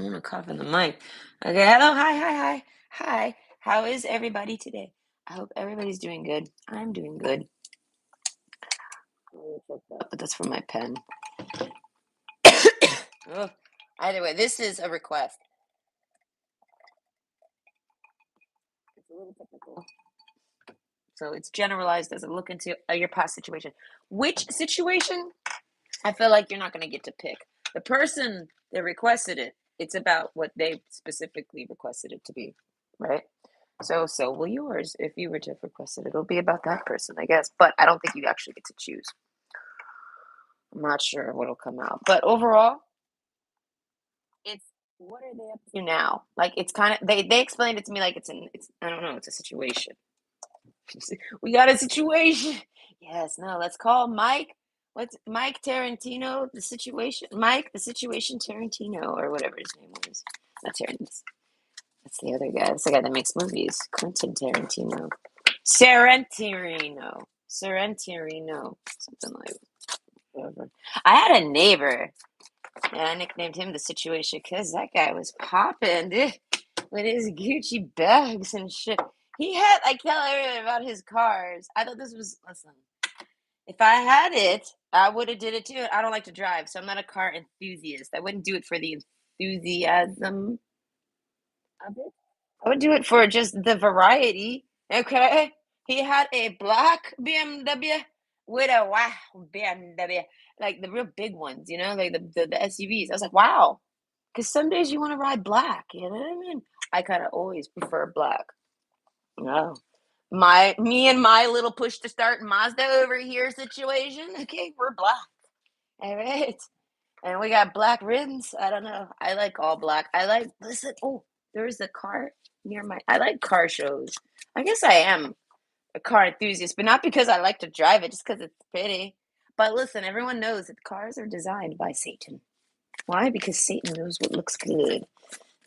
I'm gonna cough in the mic. Okay, hello, hi. How is everybody today? I hope everybody's doing good. I'm doing good. But that's for my pen. Ugh. Either way, this is a request. It's a little technical. So it's generalized as a look into your past situation. Which situation? I feel like you're not going to get to pick. The person that requested it, it's about what they specifically requested it to be, right? So will yours if you were to have requested it. It'll be about that person, I guess. But I don't think you actually get to choose. I'm not sure what'll come out. But overall, it's what are they up to now? Like it's kind of they explained it to me like it's I don't know, it's a situation. We got a situation. Yes, no, let's call Mike. What's Mike Tarantino? The situation, Mike, the situation Tarantino, or whatever his name was. Not Tarantino. That's the other guy. That's the guy that makes movies. Quentin Tarantino. Sorrentino. Something like whatever. I had a neighbor, and I nicknamed him the situation because that guy was popping, dude, with his Gucci bags and shit. He had, I tell everyone about his cars. I thought this was, listen, if I had it, I would have did it too. I don't like to drive, so I'm not a car enthusiast. I wouldn't do it for the enthusiasm of it. I would do it for just the variety. Okay. He had a black BMW with a wow BMW, like the real big ones, like the SUVs. I was like, wow. Because some days you want to ride black, you know what I mean? I kind of always prefer black. No. Me and my little push to start Mazda over here situation. Okay, we're black. All right. And we got black rims. I don't know. I like all black. Listen, oh, there's a car near I like car shows. I guess I am a car enthusiast, but not because I like to drive it, just because it's pretty. But listen, everyone knows that cars are designed by Satan. Why? Because Satan knows what looks good.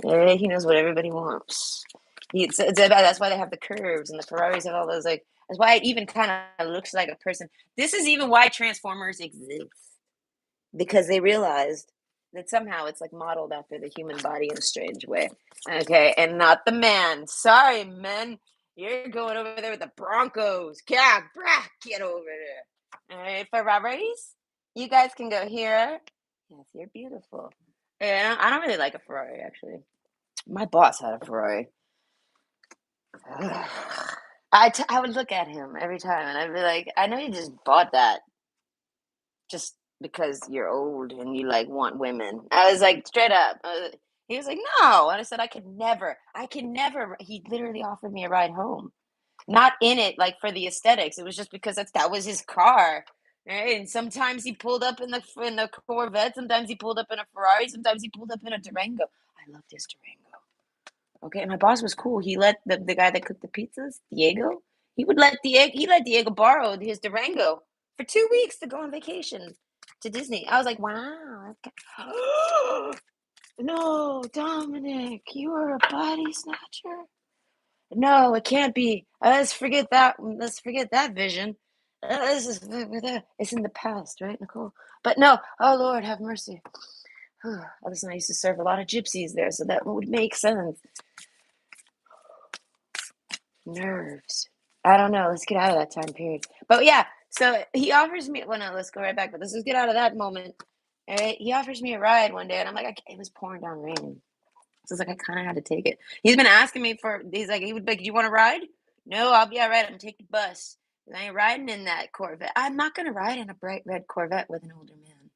He knows what everybody wants. That's why they have the curves and the Ferraris have all those like. That's why it even kind of looks like a person. This is even why Transformers exist because they realized that somehow it's like modeled after the human body in a strange way. Okay, and not the man. Sorry, men. You're going over there with the Broncos. Yeah, get over there. All right, Ferraris, you guys can go here. Yes, you're beautiful. Yeah, I don't really like a Ferrari, actually. My boss had a Ferrari. I would look at him every time and I'd be like, I know you just bought that just because you're old and you like want women. I was like, straight up. He was like, no. And I said, I can never. He literally offered me a ride home. Not in it, like for the aesthetics. It was just because that was his car. Right? And sometimes he pulled up in the Corvette. Sometimes he pulled up in a Ferrari. Sometimes he pulled up in a Durango. I loved his Durango. Okay, and my boss was cool. He let the guy that cooked the pizzas, Diego, he let Diego borrow his Durango for 2 weeks to go on vacation to Disney. I was like, wow. No, Dominic, you are a body snatcher. No, it can't be. Let's forget that. Let's forget that vision. It's in the past, right, Nicole? But no. Oh Lord, have mercy. Listen, I used to serve a lot of gypsies there, so that would make sense. Nerves. I don't know. Let's get out of that time period. But yeah, so he offers me. Well, no, let's go right back. But let's just get out of that moment. All right. He offers me a ride one day, and I'm like, it was pouring down rain. So it's like I kind of had to take it. He's been asking me for. He's like, he would be like, "Do you want to ride?" No, I'll be all right. I'm gonna take the bus. I ain't riding in that Corvette. I'm not gonna ride in a bright red Corvette with an older man.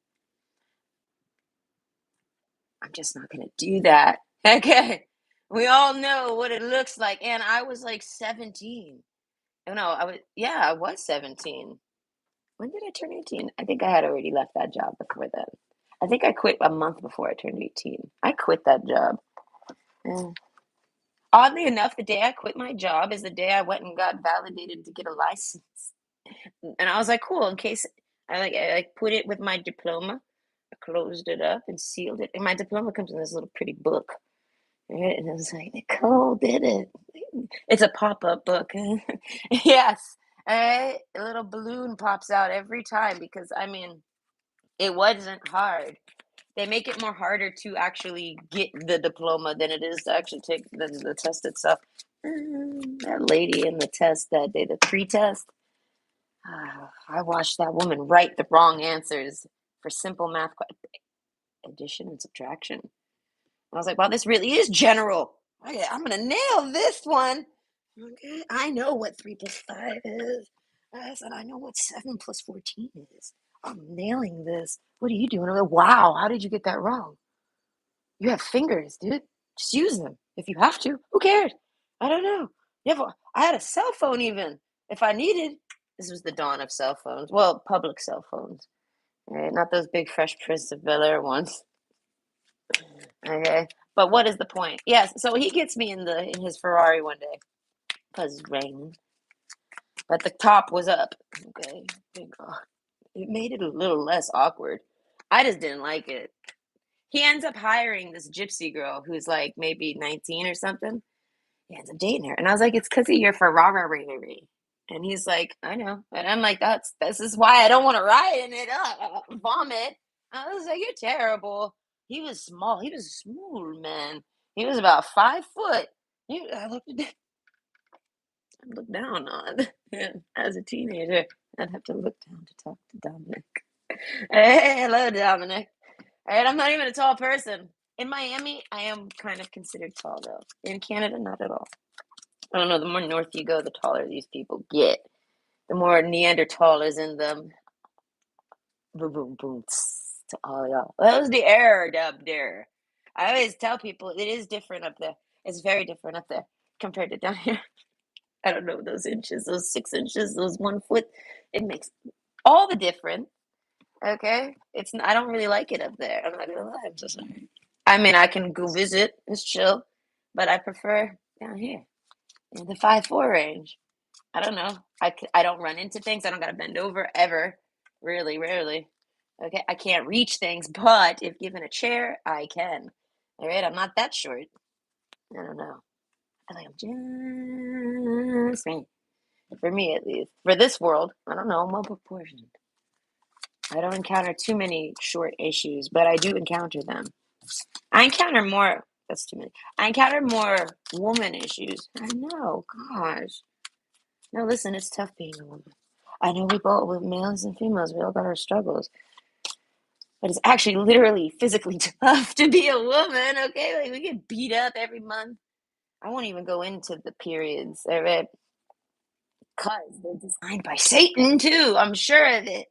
I'm just not gonna do that. Okay. We all know what it looks like, and I was like 17. Oh, no, I was 17. When did I turn 18? I think I had already left that job before then. I think I quit a month before I turned 18. I quit that job. Yeah. Oddly enough, the day I quit my job is the day I went and got validated to get a license. And I was like, cool, in case I put it with my diploma. I closed it up and sealed it. And my diploma comes in this little pretty book. Right? And I was like, Nicole did it. It's a pop-up book. Yes. A little balloon pops out every time because I mean, it wasn't hard. they make it more harder to actually get the diploma than it is to actually take the test itself. That lady in the test that day, the pre-test, I watched that woman write the wrong answers for simple math, addition and subtraction. I was like, wow, this really is general. Okay, I'm gonna nail this one. Okay, I know what 3 + 5 is. I said, I know what 7 + 14 is. I'm nailing this. What are you doing? I'm like, wow, how did you get that wrong? You have fingers, dude. Just use them if you have to. Who cares? I don't know. I had a cell phone even if I needed. This was the dawn of cell phones. Well, public cell phones, right? Not those big Fresh Prince of Bel-Air ones. Okay, but what is the point? Yes, so he gets me in his Ferrari one day because it's raining, but the top was up. Okay, it made it a little less awkward. I just didn't like it. He ends up hiring this gypsy girl who's like maybe 19 or something. He ends up dating her. And I was like, it's because of your Ferrari. And he's like, I know. And I'm like, this is why I don't want to ride in it. Vomit. I was like, you're terrible. He was small. He was a small man. He was about 5 foot. I looked down on as a teenager. I'd have to look down to talk to Dominic. Hey, hello, Dominic. All right, I'm not even a tall person. In Miami, I am kind of considered tall, though. In Canada, not at all. I don't know. The more north you go, the taller these people get. The more Neanderthal is in them. Boom, boom, boom. To all y'all. That was the air up there. I always tell people it is different up there. It's very different up there compared to down here. I don't know those inches, those 6 inches, those 1 foot. It makes all the difference. Okay, I don't really like it up there. I'm not gonna lie. I'm so sorry. I mean, I can go visit. It's chill, but I prefer down here in the 5'4" range. I don't know. I don't run into things. I don't gotta bend over ever. Really, rarely. Okay, I can't reach things, but if given a chair, I can. All right, I'm not that short. I don't know. I feel like I'm just me. For me, at least. For this world, I don't know. I'm well proportioned. I don't encounter too many short issues, but I do encounter them. I encounter more. That's too many. I encounter more woman issues. I know. Gosh. No, listen, it's tough being a woman. I know with males and females, we all got our struggles. But it's actually literally physically tough to be a woman, okay? Like we get beat up every month. I won't even go into the periods, all right? Because they're designed by Satan too. I'm sure of it.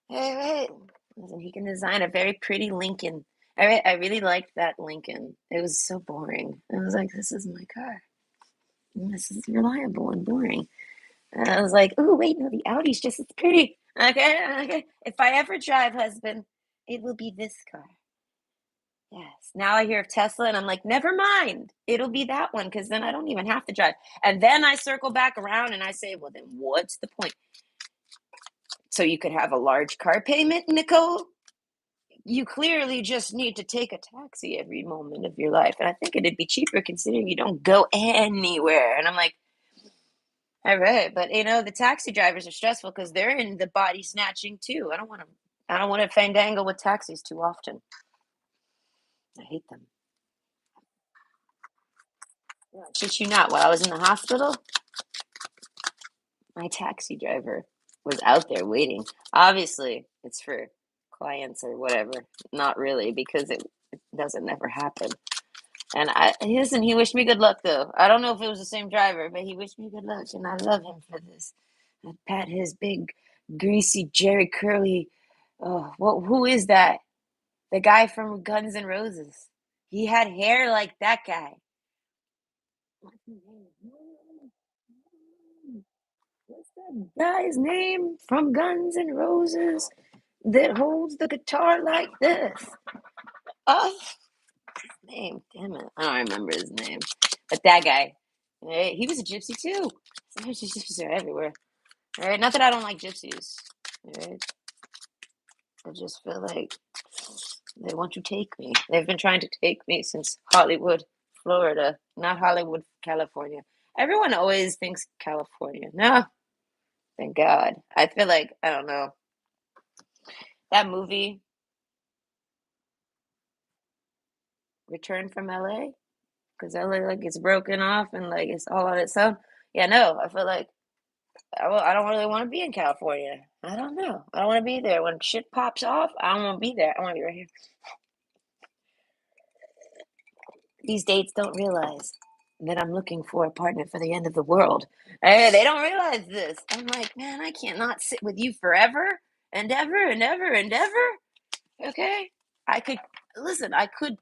All right. Listen, he can design a very pretty Lincoln. All right, I really liked that Lincoln. It was so boring. I was like, this is my car. This is reliable and boring. And I was like, oh, wait, no, the Audi's just as pretty. Okay. If I ever drive, husband, it will be this car. Yes. Now I hear of Tesla and I'm like, never mind. It'll be that one because then I don't even have to drive. And then I circle back around and I say, well, then what's the point? So you could have a large car payment, Nicole? You clearly just need to take a taxi every moment of your life. And I think it'd be cheaper considering you don't go anywhere. And I'm like, all right, but the taxi drivers are stressful because they're in the body snatching too. I don't want to fandangle with taxis too often. I hate them. Yeah, shit you not. While I was in the hospital, my taxi driver was out there waiting. Obviously, it's for clients or whatever. Not really, because it doesn't never happen. And he wished me good luck though. I don't know if it was the same driver, but he wished me good luck, and I love him for this. I pat his big, greasy Jerry Curly. Oh, who is that? The guy from Guns N' Roses. He had hair like that guy. What's that guy's name from Guns N' Roses that holds the guitar like this? Oh, name, damn it, I don't remember his name. But that guy, right, he was a gypsy too. Sometimes gypsies are everywhere. All right, not that I don't like gypsies. All right, I just feel like they want to take me. They've been trying to take me since Hollywood, Florida, not Hollywood, California. Everyone always thinks California. No, thank God. I feel like, I don't know. That movie, return from LA because LA like gets broken off and like it's all on its own. Yeah, no, I feel like I don't really want to be in California. I don't know. I don't want to be there when shit pops off. I don't want to be there. I want to be right here. These dates don't realize that I'm looking for a partner for the end of the world. They don't realize this. I'm like, man, I can't not sit with you forever and ever and ever and ever. Okay, I could listen. I could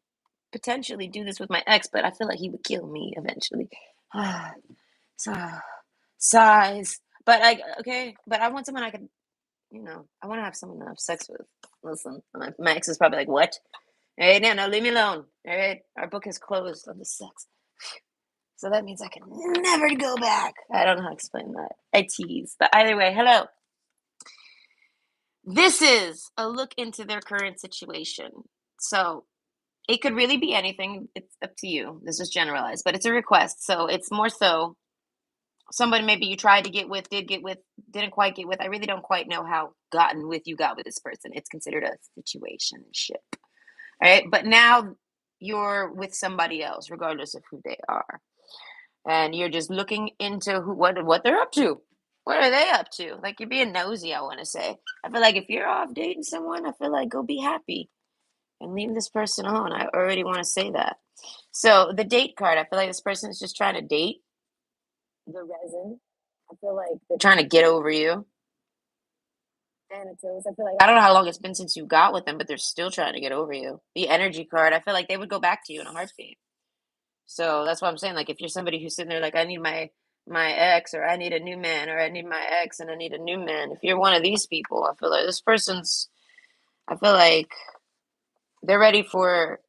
potentially do this with my ex, but I feel like he would kill me eventually. So, sighs. But but I want someone I can, I want to have someone to have sex with. Listen, my ex is probably like, what? Hey, no, leave me alone. All right, our book is closed on the sex. So that means I can never go back. I don't know how to explain that. I tease. But either way, hello. This is a look into their current situation. So it could really be anything. It's up to you. This is generalized, but it's a request. So it's more so somebody maybe you tried to get with, did get with, didn't quite get with. I really don't quite know how gotten with you got with this person. It's considered a situationship. All right. But now you're with somebody else, regardless of who they are. And you're just looking into what they're up to. What are they up to? Like you're being nosy, I want to say. I feel like if you're off dating someone, I feel like go be happy and leave this person alone. I already want to say that. So the date card, I feel like this person is just trying to date. The resin, I feel like they're trying to get over you. Thanatos, I feel like I don't know how long it's been since you got with them, but they're still trying to get over you. The energy card, I feel like they would go back to you in a heartbeat. So that's what I'm saying. Like if you're somebody who's sitting there like I need my ex or I need a new man or I need my ex and I need a new man. If you're one of these people, I feel like I feel like they're ready for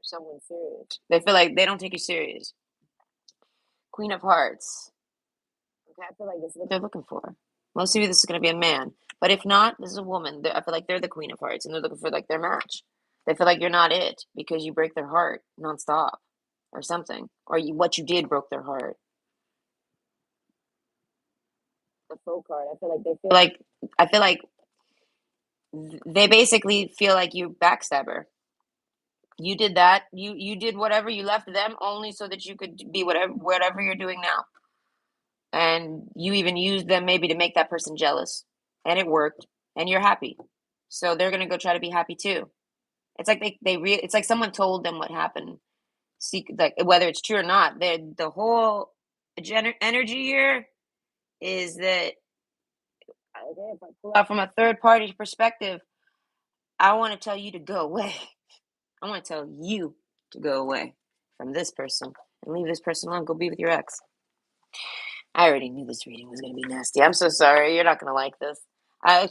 someone serious. They feel like they don't take you serious. Queen of Hearts. Okay, I feel like this is what they're looking for. Most of you, this is going to be a man. But if not, this is a woman. I feel like they're the Queen of Hearts and they're looking for like their match. They feel like you're not it because you break their heart nonstop or something. Or what you did broke their heart. The faux card. I feel like they basically feel like you backstabber. You did that. You did whatever. You left them only so that you could be whatever you're doing now. And you even used them maybe to make that person jealous, and it worked, and you're happy. So they're gonna go try to be happy too. It's like it's like someone told them what happened. See, like whether it's true or not, the whole energy here is that if I pull out from a third party perspective, I want to tell you to go away. I want to tell you to go away from this person and leave this person alone. Go be with your ex. I already knew this reading was going to be nasty. I'm so sorry. You're not going to like this.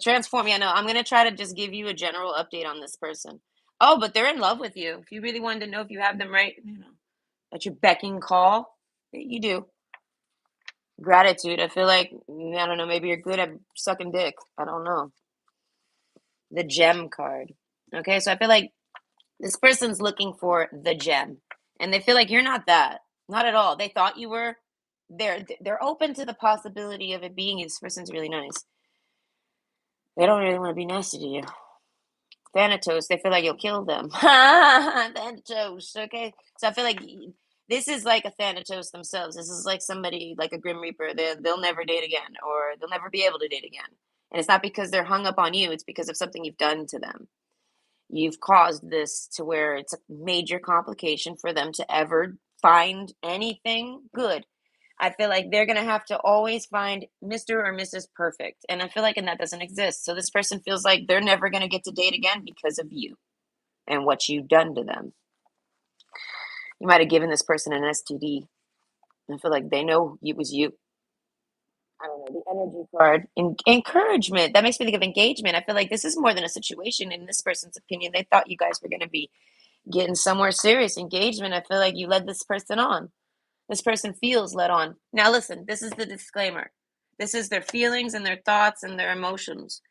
Transform. Yeah, no, I'm going to try to just give you a general update on this person. Oh, but they're in love with you. If you really wanted to know if you have them right, at your becking call, you do. Gratitude. I feel like, I don't know, maybe you're good at sucking dick. I don't know. The gem card. Okay, so I feel like this person's looking for the gem. And they feel like you're not that. Not at all. They thought you were. They're open to the possibility of it being you. This person's really nice. They don't really want to be nasty to you. Thanatos, they feel like you'll kill them. Thanatos, okay? So I feel like this is like a Thanatos themselves. This is like somebody, like a Grim Reaper. They'll never date again, or they'll never be able to date again. And it's not because they're hung up on you, it's because of something you've done to them. You've caused this to where it's a major complication for them to ever find anything good. I feel like they're going to have to always find Mr. or Mrs. Perfect. And I feel like and that doesn't exist. So this person feels like they're never going to get to date again because of you and what you've done to them. You might have given this person an STD. I feel like they know it was you. I don't know, the energy card. Encouragement. That makes me think of engagement. I feel like this is more than a situation. In this person's opinion, they thought you guys were going to be getting somewhere serious. Engagement. I feel like you led this person on. This person feels led on. Now, listen, this is the disclaimer. This is their feelings and their thoughts and their emotions.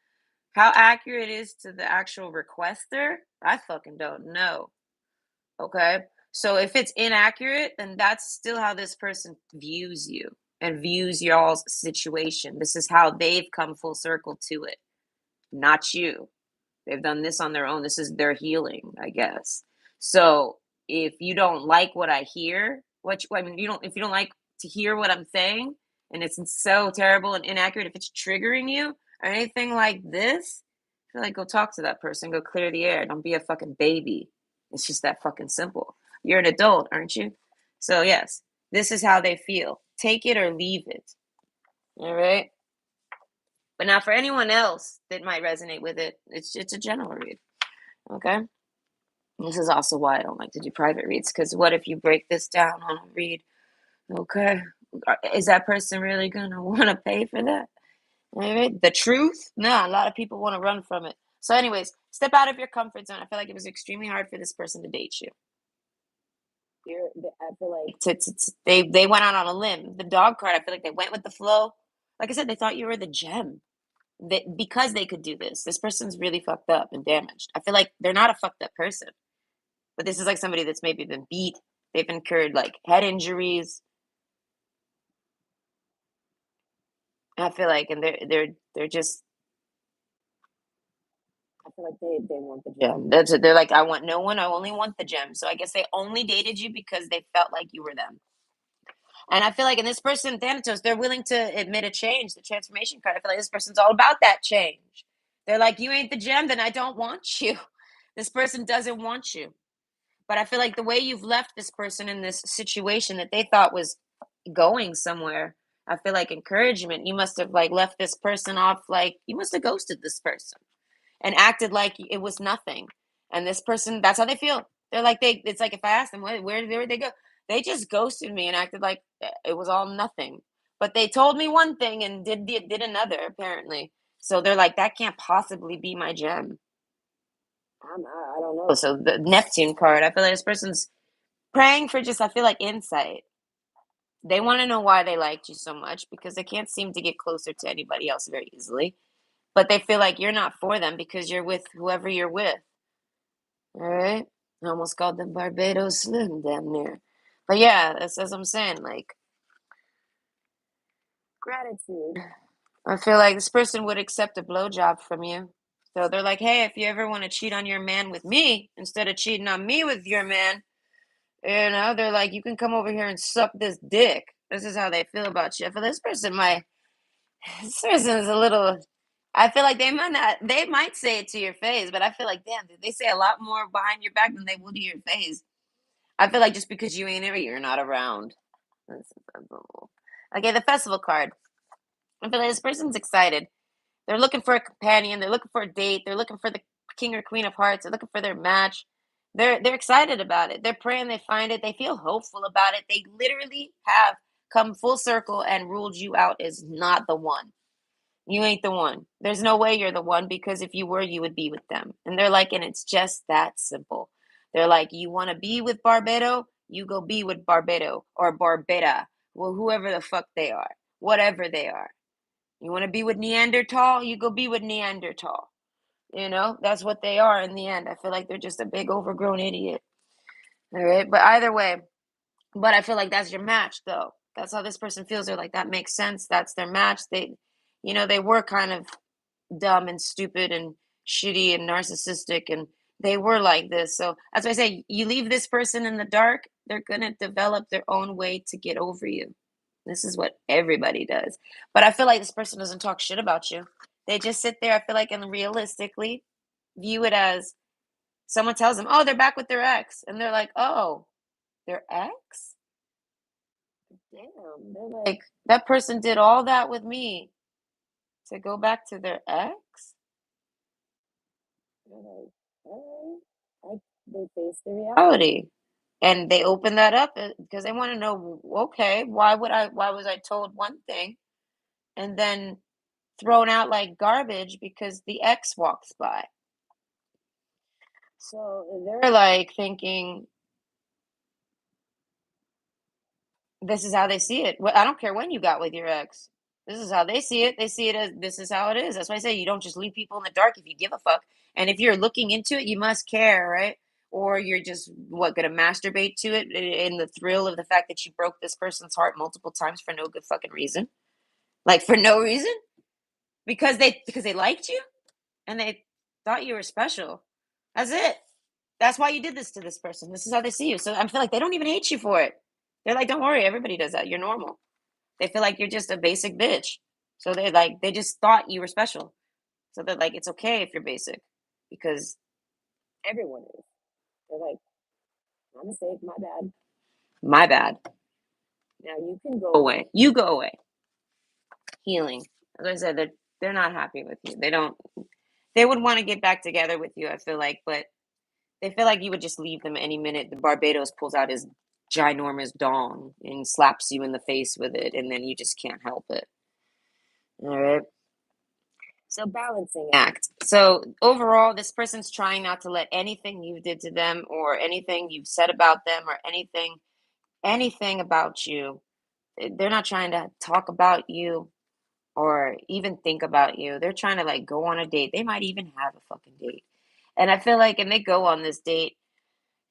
How accurate it is to the actual requester, I fucking don't know. Okay? So if it's inaccurate, then that's still how this person views you and views y'all's situation. This is how they've come full circle to it, not you. They've done this on their own. This is their healing, I guess. So if you don't like what I hear, I mean, if you don't like to hear what I'm saying, and it's so terrible and inaccurate, if it's triggering you or anything like this, I feel like go talk to that person, go clear the air. Don't be a fucking baby. It's just that fucking simple. You're an adult, aren't you? So yes, this is how they feel. Take it or leave it. All right. But now for anyone else that might resonate with it, it's a general read. Okay. This is also why I don't like to do private reads, because what if you break this down on a read? Okay. Is that person really gonna want to pay for that? All right. The truth? No, a lot of people want to run from it. So, anyways, step out of your comfort zone. I feel like it was extremely hard for this person to date you. I feel like they went out on a limb. The dog card, I feel like they went with the flow. Like I said, they thought you were the gem. Because they could do this. This person's really fucked up and damaged. I feel like they're not a fucked up person, but this is like somebody that's maybe been beat. They've incurred like head injuries. I feel like, and they're just. I feel like they want the gem. They're like, I want no one. I only want the gem. So I guess they only dated you because they felt like you were them. And I feel like in this person, Thanatos, they're willing to admit a change, the transformation card. I feel like this person's all about that change. They're like, you ain't the gem, then I don't want you. This person doesn't want you. But I feel like the way you've left this person in this situation that they thought was going somewhere, I feel like encouragement. You must have like left this person off, like you must have ghosted this person and acted like it was nothing. And this person, that's how they feel. They're like it's like if I asked them where did they go, they just ghosted me and acted like it was all nothing. But they told me one thing and did another apparently. So they're like that can't possibly be my gem. I don't know. So the Neptune card, I feel like this person's praying for just I feel like insight. They want to know why they liked you so much because they can't seem to get closer to anybody else very easily. But they feel like you're not for them because you're with whoever you're with. All right. I almost called them Barbados Slim damn near. But yeah, that's as I'm saying, like gratitude. I feel like this person would accept a blowjob from you. So they're like, hey, if you ever want to cheat on your man with me instead of cheating on me with your man, they're like, you can come over here and suck this dick. This is how they feel about you. For this person, this person is a little. I feel like they might say it to your face, but I feel like, damn, they say a lot more behind your back than they will to your face. I feel like just because you ain't here, you're not around. Okay, the festival card. I feel like this person's excited. They're looking for a companion. They're looking for a date. They're looking for the king or queen of hearts. They're looking for their match. They're excited about it. They're praying they find it. They feel hopeful about it. They literally have come full circle and ruled you out as not the one. You ain't the one. There's no way you're the one because if you were, you would be with them. And they're like, and it's just that simple. They're like, you want to be with Barbados? You go be with Barbados or Barbada. Well, whoever the fuck they are, whatever they are. You want to be with Neanderthal? You go be with Neanderthal. That's what they are in the end. I feel like they're just a big overgrown idiot. All right. But either way, I feel like that's your match though. That's how this person feels. They're like, that makes sense. That's their match. They were kind of dumb and stupid and shitty and narcissistic and they were like this. So that's why I say you leave this person in the dark, they're gonna develop their own way to get over you. This is what everybody does. But I feel like this person doesn't talk shit about you. They just sit there, I feel like, and realistically view it as someone tells them, oh, they're back with their ex. And they're like, oh, their ex? Damn. They're like, that person did all that with me to go back to their ex? They're like, all right. They face the reality. And they open that up because they want to know, okay, why was I told one thing and then thrown out like garbage because the ex walks by? So they're like thinking, this is how they see it. Well, I don't care when you got with your ex. This is how they see it. They see it as this is how it is. That's why I say you don't just leave people in the dark if you give a fuck. And if you're looking into it, you must care, right? Or you're just gonna masturbate to it in the thrill of the fact that you broke this person's heart multiple times for no good fucking reason, like for no reason, because they liked you and they thought you were special. That's it. That's why you did this to this person. This is how they see you. So I feel like they don't even hate you for it. They're like, don't worry, everybody does that. You're normal. They feel like you're just a basic bitch. So they're like, they just thought you were special. So they're like, it's okay if you're basic because everyone is. They're like, my mistake, my bad. My bad. Now you can go away. You go away. Healing. As I said, they're not happy with you. They don't. They would want to get back together with you. I feel like, but they feel like you would just leave them any minute. The Barbados pulls out his ginormous dong and slaps you in the face with it, and then you just can't help it. All right. So balancing act. So overall, this person's trying not to let anything you did to them or anything you've said about them or anything about you. They're not trying to talk about you or even think about you. They're trying to like go on a date. They might even have a fucking date. And I feel like, and they go on this date,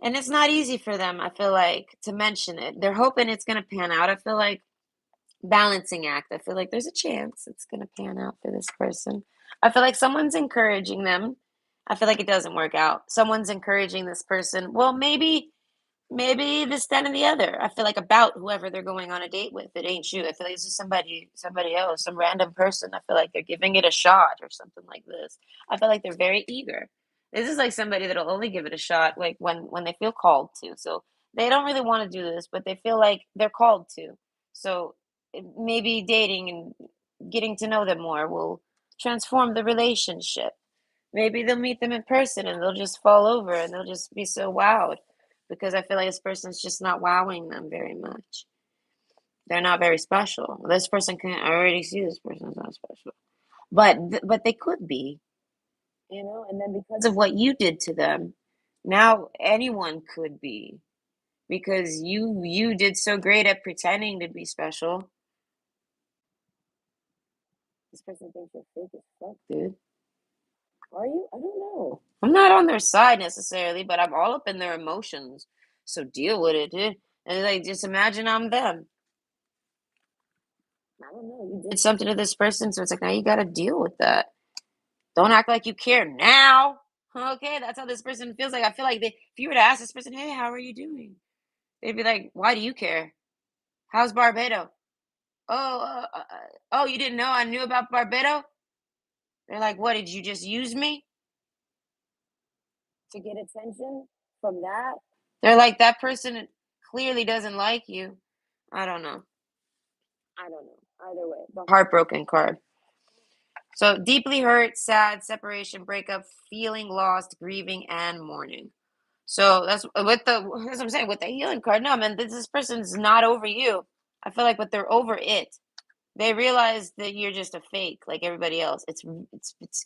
and it's not easy for them. I feel like to mention it. They're hoping it's gonna pan out. I feel like balancing act. I feel like there's a chance it's gonna pan out for this person. I feel like someone's encouraging them. I feel like it doesn't work out. Someone's encouraging this person. Well, maybe this, that, and the other. I feel like about whoever they're going on a date with. It ain't you. I feel like it's just somebody else, some random person. I feel like they're giving it a shot or something like this. I feel like they're very eager. This is like somebody that'll only give it a shot like when they feel called to. So they don't really want to do this, but they feel like they're called to. So maybe dating and getting to know them more will transform the relationship. Maybe they'll meet them in person and they'll just fall over and they'll just be so wowed because I feel like this person's just not wowing them very much. They're not very special. This person can already see this person's not special, but they could be, and then because of what you did to them, now anyone could be because you did so great at pretending to be special. This person thinks you're fake as fuck, dude. Are you? I don't know. I'm not on their side necessarily, but I'm all up in their emotions. So deal with it, dude. And like, just imagine I'm them. I don't know. You did something to this person, so it's like now you got to deal with that. Don't act like you care now. Okay, that's how this person feels like. I feel like if you were to ask this person, "Hey, how are you doing?" They'd be like, "Why do you care? How's Barbados? Oh, oh, you didn't know I knew about Barbados?" They're like, "What? Did you just use me to get attention from that?" They're like, "That person clearly doesn't like you." I don't know. I don't know. Either way, the heartbroken card. So deeply hurt, sad, separation, breakup, feeling lost, grieving, and mourning. So that's what I'm saying with the healing card. No, man, this person's not over you. I feel like, but they're over it. They realize that you're just a fake, like everybody else. It's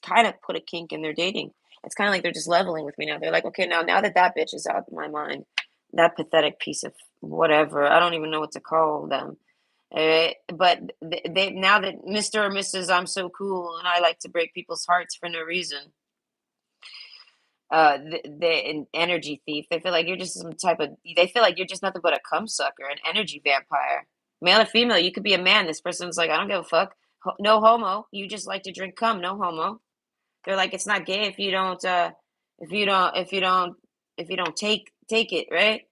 kind of put a kink in their dating. It's kind of like they're just leveling with me now. They're like, okay, now that that bitch is out of my mind, that pathetic piece of whatever. I don't even know what to call them. But they now that Mr. or Mrs. I'm so cool and I like to break people's hearts for no reason. An energy thief. They feel like you're just some type of. They feel like you're just nothing but a cum sucker, an energy vampire, male or female. You could be a man. This person's like, I don't give a fuck. No homo. You just like to drink cum. No homo. They're like, it's not gay if you don't. If you don't. If you don't. If you don't take it, right?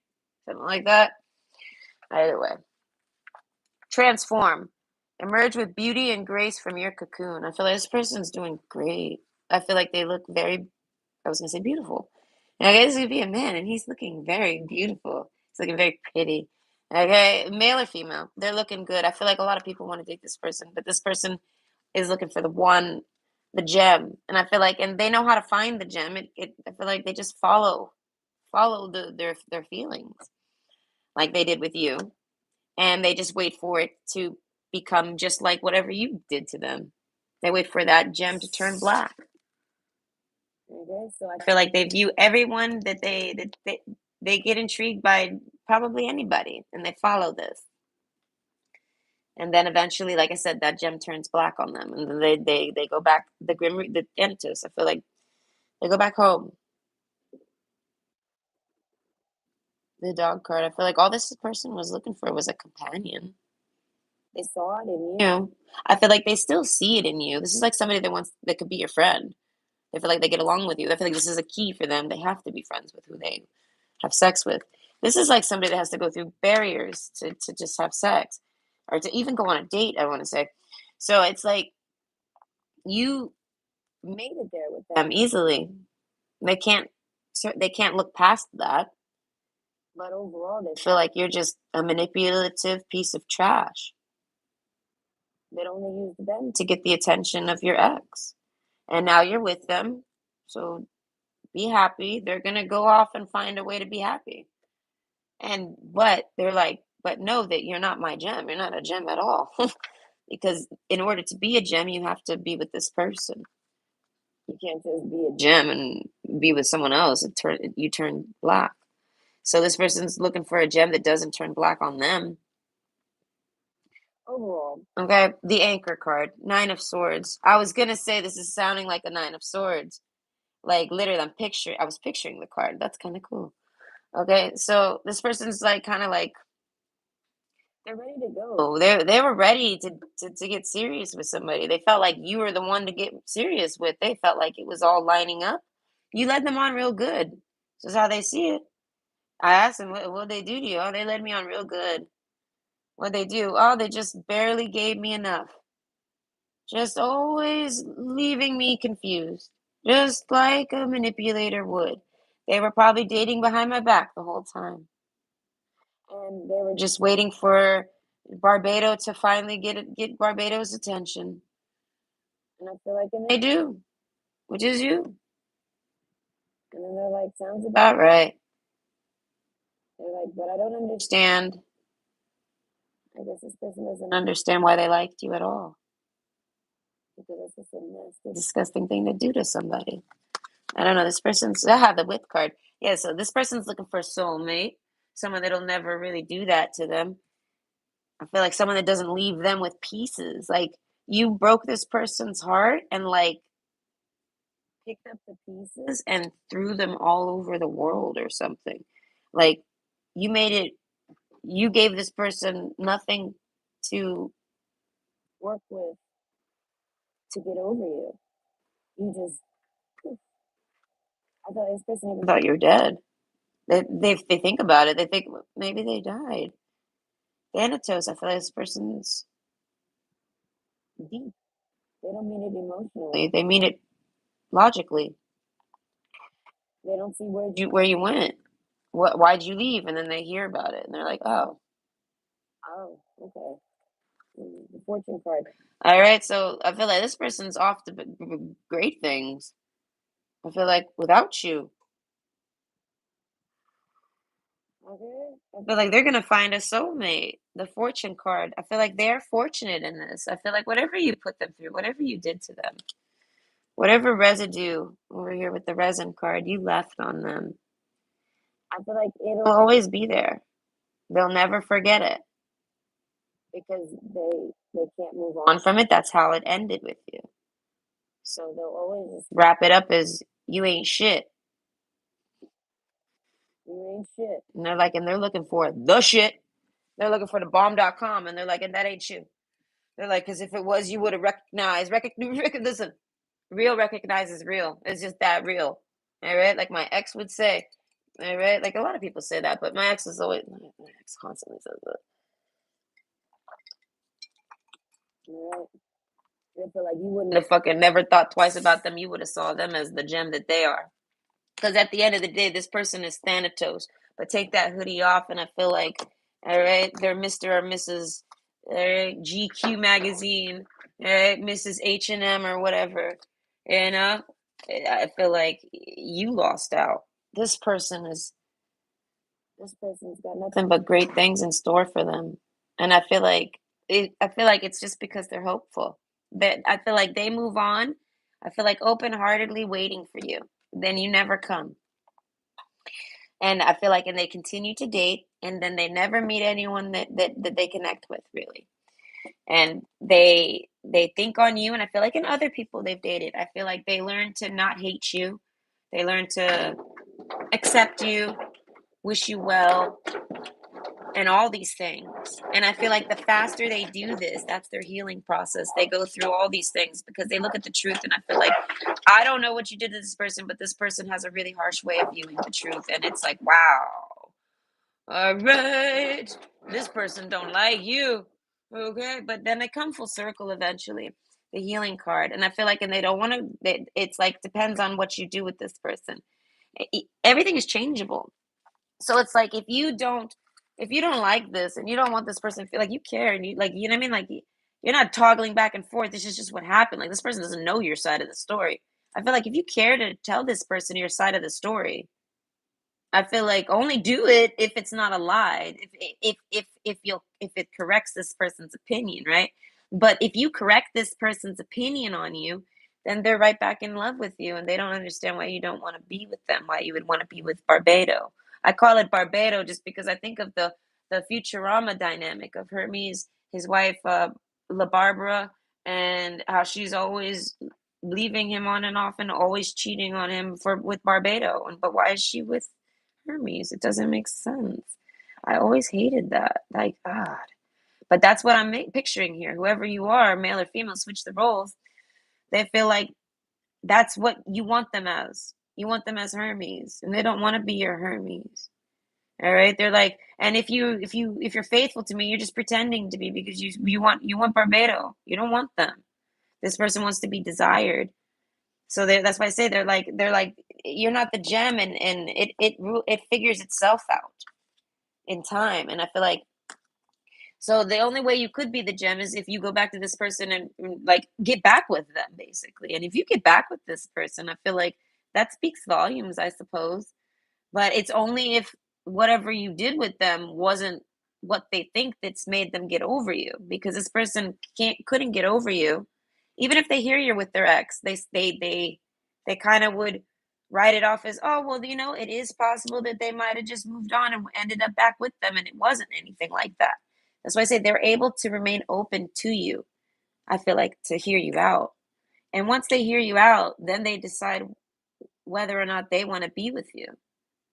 Something like that. Either way, transform. Emerge with beauty and grace from your cocoon. I feel like this person's doing great. I feel like they look very, I was gonna say beautiful. And I guess he's gonna be a man, and he's looking very beautiful. He's looking very pretty. Okay, male or female, they're looking good. I feel like a lot of people want to date this person, but this person is looking for the one, the gem. And I feel like, and they know how to find the gem. I feel like they just follow their feelings, like they did with you, and they just wait for it to become just like whatever you did to them. They wait for that gem to turn black. Okay, so I feel like they view everyone that they get intrigued by probably anybody, and they follow this, and then eventually, like I said, that gem turns black on them, and then they go back the Thanatos. I feel like they go back home. The dog card. I feel like all this person was looking for was a companion. They saw it in you. I feel like they still see it in you. This is like somebody that could be your friend. They feel like they get along with you. They feel like this is a key for them. They have to be friends with who they have sex with. This is like somebody that has to go through barriers to just have sex or to even go on a date, I want to say. So it's like you made it there with them easily. They can't they can't look past that. But overall, they feel like you're just a manipulative piece of trash that only used them to get the attention of your ex. And now you're with them. So be happy. They're going to go off and find a way to be happy. And but they're like, but know that you're not my gem. You're not a gem at all. Because in order to be a gem, you have to be with this person. You can't just be a gem and be with someone else. You turn black. So this person's looking for a gem that doesn't turn black on them. Overall. Okay, the Anchor card, Nine of Swords. I was gonna say this is sounding like a Nine of Swords. Like literally, I was picturing the card. That's kind of cool. Okay, so this person's like kind of like they're ready to go. They were ready to get serious with somebody. They felt like you were the one to get serious with. They felt like it was all lining up. You led them on real good. This is how they see it. I asked them, what they do to you? Oh, they led me on real good. What they do? Oh, they just barely gave me enough. Just always leaving me confused. Just like a manipulator would. They were probably dating behind my back the whole time. And they were just waiting for Barbados to finally get Barbados' attention. And I feel like, and they do, which is you. And then they're like, sounds about right. They're like, but I don't understand. I guess this person doesn't understand why they liked you at all. Because it's just a nasty, disgusting thing to do to somebody. I don't know. This person's, I have the Width card. Yeah, so this person's looking for a soulmate, someone that'll never really do that to them. I feel like someone that doesn't leave them with pieces. Like you broke this person's heart and like picked up the pieces and threw them all over the world or something. Like you made it, you gave this person nothing to work with to get over you. You just, I thought this person even thought you're dead. They think about it. They think maybe they died. Thanatos, I feel like this person's deep. They don't mean it emotionally. They mean it logically. They don't see where you went. Why'd you leave? And then they hear about it and they're like, oh, okay. The fortune card. All right, so I feel like this person's off to great things. I feel like without you. Okay. I feel like they're gonna find a soulmate. The fortune card. I feel like they're fortunate in this. I feel like whatever you put them through, whatever you did to them, whatever residue over here with the resin card you left on them, I feel like it'll always be there. They'll never forget it because they can't move on from it. That's how it ended with you. So they'll always just wrap it up as you ain't shit. You ain't shit. And they're like, and they're looking for the shit. They're looking for the bomb.com and they're like, and that ain't you. They're like, because if it was, you would have recognized. Listen, real recognizes real. It's just that real. All right. Like my ex would say. All right. Like a lot of people say that, but my ex is always, my ex constantly says that. All right. I feel like you wouldn't have fucking never thought twice about them. You would have saw them as the gem that they are. Because at the end of the day, this person is Thanatos. But take that hoodie off, and I feel like, all right, they're Mr. or Mrs. All right, GQ magazine, all right, Mrs. H&M or whatever. You know, I feel like you lost out. This person's got nothing but great things in store for them, and I feel like it's just because they're hopeful. That I feel like they move on. I feel like open-heartedly waiting for you. Then you never come. And I feel like and they continue to date and then they never meet anyone that they connect with really. And they think on you and I feel like in other people they've dated, I feel like they learn to not hate you. They learn to accept you, wish you well, and all these things. And I feel like the faster they do this, that's their healing process. They go through all these things because they look at the truth and I feel like I don't know what you did to this person, but this person has a really harsh way of viewing the truth, and it's like, wow, all right, this person don't like you, okay? But then they come full circle eventually, the healing card, and I feel like, and they don't want to. It's like depends on what you do with this person. Everything is changeable. So it's like if you don't like this and you don't want this person to feel like you care and you like, you know what I mean? Like you're not toggling back and forth. This is just what happened. Like this person doesn't know your side of the story. I feel like if you care to tell this person your side of the story, I feel like only do it if it's not a lie. If it corrects this person's opinion, right? But if you correct this person's opinion on you, then they're right back in love with you, and they don't understand why you don't want to be with them. Why you would want to be with Barbado? I call it Barbado just because I think of the Futurama dynamic of Hermes, his wife, La Barbara, and how she's always leaving him on and off and always cheating on him for with Barbado. And but why is she with Hermes? It doesn't make sense. I always hated that. Like, God. But that's what I'm picturing here. Whoever you are, male or female, switch the roles. They feel like that's what you want them as. You want them as Hermes, and they don't want to be your Hermes. All right? They're like, and if you're faithful to me, you're just pretending to be because you want Barbado. You don't want them. This person wants to be desired. So that's why I say they're like you're not the gem, and it figures itself out in time. And I feel like so the only way you could be the gem is if you go back to this person and like get back with them basically. And if you get back with this person, I feel like that speaks volumes, I suppose. But it's only if whatever you did with them wasn't what they think that's made them get over you, because this person couldn't get over you. Even if they hear you're with their ex, they kind of would write it off as, oh well, you know, it is possible that they might have just moved on and ended up back with them, and it wasn't anything like that. That's why I say they're able to remain open to you. I feel like to hear you out, and once they hear you out, then they decide whether or not they want to be with you.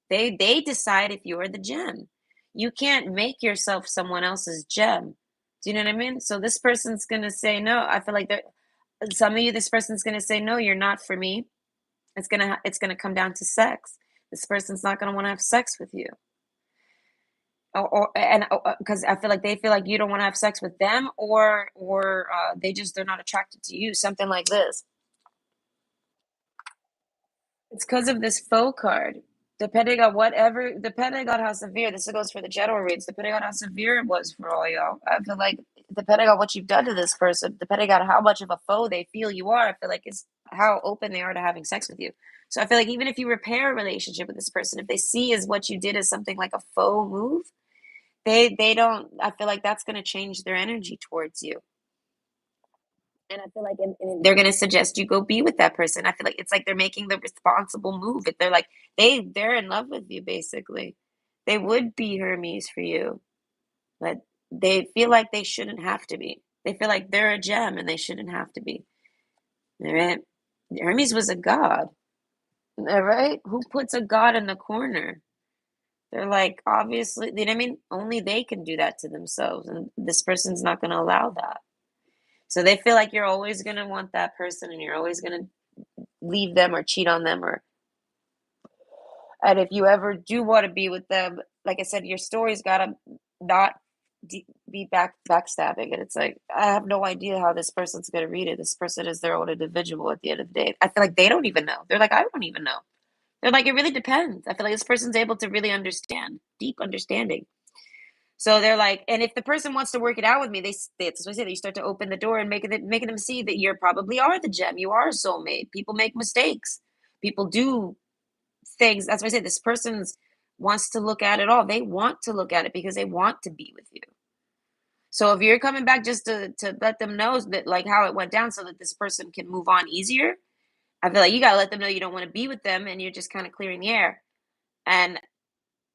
They decide if you're the gem. You can't make yourself someone else's gem. Do you know what I mean? So this person's gonna say no. I feel like some of you, this person's gonna say no. You're not for me. It's gonna come down to sex. This person's not gonna want to have sex with you, and because I feel like they feel like you don't want to have sex with them, or they're not attracted to you. Something like this. It's because of this faux card. Depending on how severe, this goes for the general reads, depending on how severe it was for all y'all. I feel like, depending on what you've done to this person, depending on how much of a foe they feel you are, I feel like it's how open they are to having sex with you. So I feel like even if you repair a relationship with this person, if they see as what you did as something like a faux move, they don't, I feel like that's going to change their energy towards you. And I feel like they're gonna suggest you go be with that person. I feel like it's like they're making the responsible move. If they're like they're in love with you, basically. They would be Hermes for you, but they feel like they shouldn't have to be. They feel like they're a gem and they shouldn't have to be. All right? Hermes was a god. All right? Who puts a god in the corner? They're like, obviously, you know what I mean? Only they can do that to themselves, and this person's not gonna allow that. So they feel like you're always going to want that person and you're always going to leave them or cheat on them, or and if you ever do want to be with them, like I said, your story's got to not be backstabbing, and it's like I have no idea how this person's going to read it. This person is their own individual at the end of the day. I feel like they don't even know. They're like, I don't even know. They're like, it really depends. I feel like this person's able to really understand, deep understanding. So they're like, and if the person wants to work it out with me, that's what I say. You start to open the door and making them see that you probably are the gem. You are a soulmate. People make mistakes. People do things. That's why I say this person's wants to look at it all. They want to look at it because they want to be with you. So if you're coming back just to let them know that like how it went down, so that this person can move on easier, I feel like you gotta let them know you don't want to be with them, and you're just kind of clearing the air. And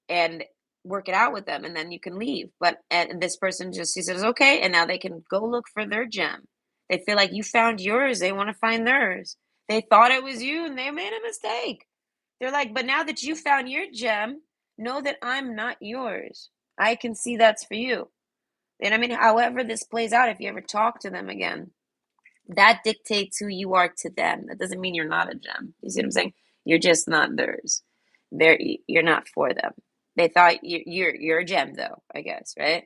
and work it out with them, and then you can leave. But and this person just he says okay, and now they can go look for their gem. They feel like you found yours, they want to find theirs. They thought it was you and they made a mistake. They're like, but now that you found your gem, know that I'm not yours. I can see that's for you. And I mean, however this plays out, if you ever talk to them again, That dictates who you are to them. That doesn't mean you're not a gem. You see what I'm saying? You're just not theirs. You're not for them. They thought you're a gem though, I guess, right?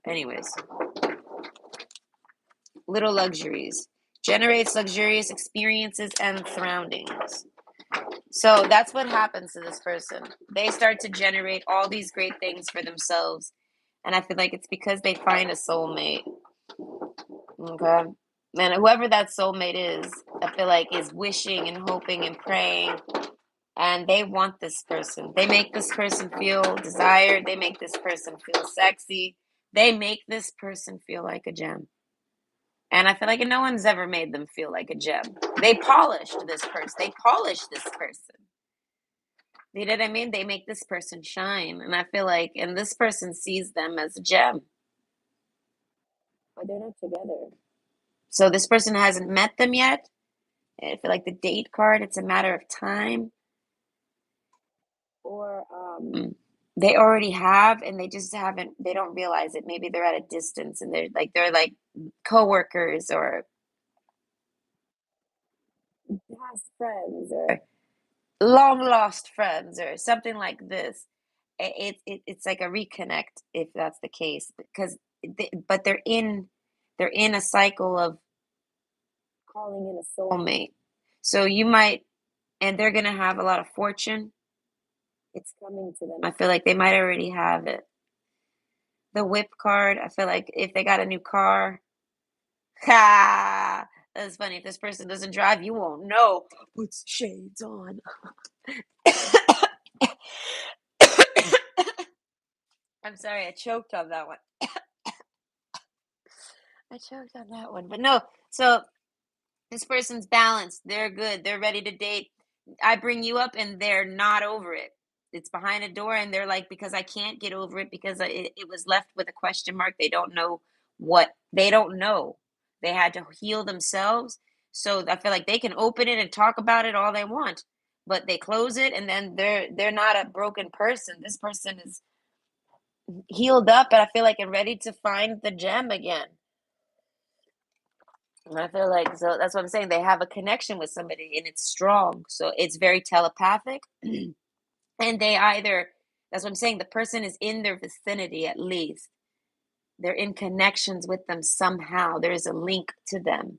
Anyways, little luxuries. Generates luxurious experiences and surroundings. So that's what happens to this person. They start to generate all these great things for themselves. And I feel like it's because they find a soulmate. Okay. And whoever that soulmate is, I feel like is wishing and hoping and praying. And they want this person. They make this person feel desired. They make this person feel sexy. They make this person feel like a gem. And I feel like no one's ever made them feel like a gem. They polished this person. They polished this person. You know what I mean? They make this person shine. And I feel like, and this person sees them as a gem, but they're not together. So this person hasn't met them yet. I feel like the date card, it's a matter of time. Or they already have and they just haven't, they don't realize it. Maybe they're at a distance and they're like coworkers or past friends or long lost friends or something like this. It's like a reconnect if that's the case because but they're in a cycle of calling in a soulmate. So you might, and they're gonna have a lot of fortune. It's coming to them. I feel like they might already have it. The whip card. I feel like if they got a new car, ha, that's funny. If this person doesn't drive, you won't know. Puts shades on. I'm sorry, I choked on that one. I choked on that one. But no, so this person's balanced. They're good. They're ready to date. I bring you up and they're not over it. It's behind a door and they're like, because I can't get over it because it was left with a question mark. They don't know what they don't know. They had to heal themselves. So I feel like they can open it and talk about it all they want, but they close it and then they're not a broken person. This person is healed up and I feel like and ready to find the gem again. And I feel like so that's what I'm saying. They have a connection with somebody and it's strong. So it's very telepathic. And they either that's what I'm saying, the person is in their vicinity at least. They're in connections with them somehow. There is a link to them.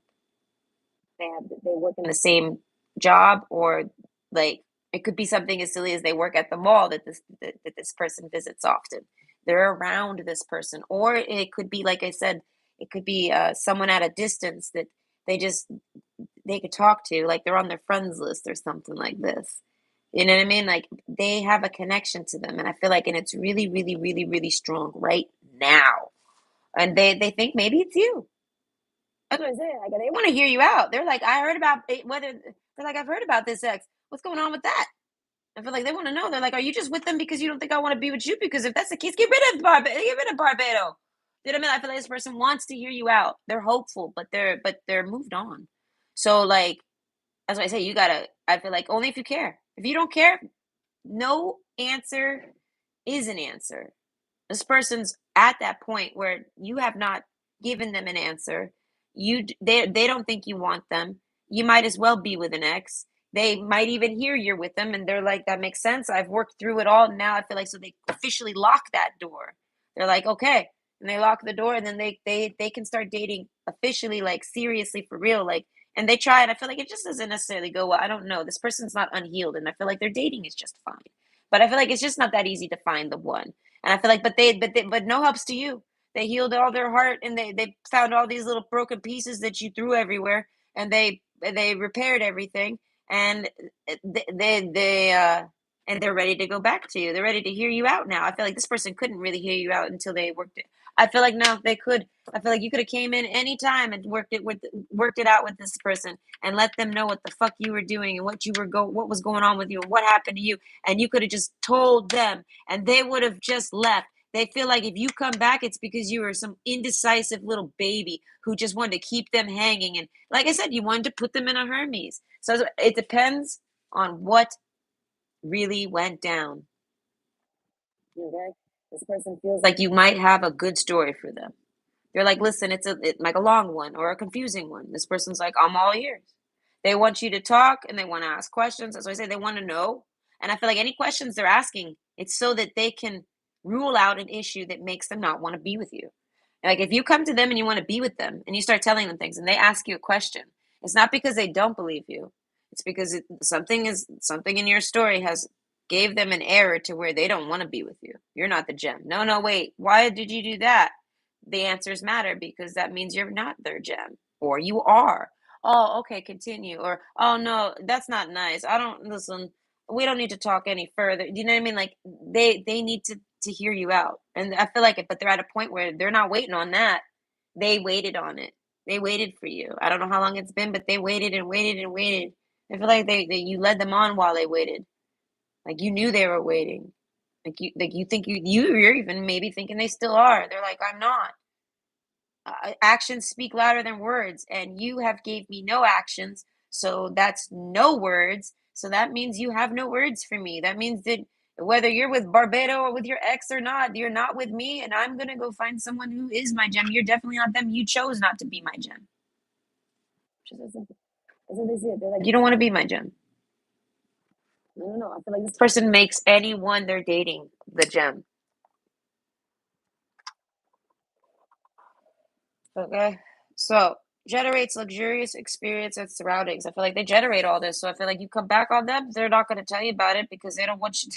They work in the same job or like it could be something as silly as they work at the mall that this person visits often. They're around this person. Or it could be like I said, it could be someone at a distance that they just they could talk to, like they're on their friends list or something like this. You know what I mean? Like they have a connection to them, and I feel like, and it's really, really, really, really strong right now. And they think maybe it's you. That's what I say. Like they want to hear you out. They're like, I heard about it, whether they're like, I've heard about this ex. What's going on with that? I feel like they want to know. They're like, are you just with them because you don't think I want to be with you? Because if that's the case, get rid of Barbado. You know what I mean? I feel like this person wants to hear you out. They're hopeful, but they're moved on. So like that's why I say you gotta. I feel like only if you care. If you don't care, no answer is an answer. This person's at that point where you have not given them an answer. They don't think you want them. You might as well be with an ex. They might even hear you're with them and they're like, that makes sense. I've worked through it all. Now I feel like so they officially lock that door. They're like, okay. And they lock the door and then they can start dating officially, like seriously for real. Like and they try and I feel like it just doesn't necessarily go well. I don't know. This person's not unhealed and I feel like their dating is just fine. But I feel like it's just not that easy to find the one. And I feel like, but no helps to you. They healed all their heart, and they found all these little broken pieces that you threw everywhere, and they repaired everything, and and they're ready to go back to you. They're ready to hear you out now. I feel like this person couldn't really hear you out until they worked it. I feel like no, they could. I feel like you could have came in any time and worked it out with this person and let them know what the fuck you were doing and what was going on with you and what happened to you, and you could have just told them and they would have just left. They feel like if you come back, it's because you were some indecisive little baby who just wanted to keep them hanging. And like I said, you wanted to put them in a Hermes. So it depends on what really went down. Okay? This person feels like you might have a good story for them. They're like, listen, like a long one or a confusing one. This person's like, I'm all ears. They want you to talk and they want to ask questions. That's why I say they want to know. And I feel like any questions they're asking, it's so that they can rule out an issue that makes them not want to be with you. Like if you come to them and you want to be with them and you start telling them things and they ask you a question, it's not because they don't believe you. It's because something in your story has gave them an error to where they don't want to be with you. You're not the gem. No, no, wait. Why did you do that? The answers matter because that means you're not their gem or you are. Oh, okay, continue. Or oh no, that's not nice. I don't listen. We don't need to talk any further. Do you know what I mean? Like they need to hear you out. And I feel like it, but they're at a point where they're not waiting on that. They waited on it. They waited for you. I don't know how long it's been, but they waited and waited and waited. I feel like they you led them on while they waited. Like you knew they were waiting. Like you think you're even maybe thinking they still are. They're like, I'm not. Actions speak louder than words, and you have gave me no actions, so that's no words. So that means you have no words for me. That means that whether you're with Barbado or with your ex or not, you're not with me, and I'm gonna go find someone who is my gem. You're definitely not them. You chose not to be my gem. Just as simple. That's what they say. They're like, you don't want to be my gem. No, no, no. I feel like this person makes anyone they're dating the gem. Okay. So generates luxurious experience and surroundings. I feel like they generate all this. So I feel like you come back on them, they're not going to tell you about it because they don't want you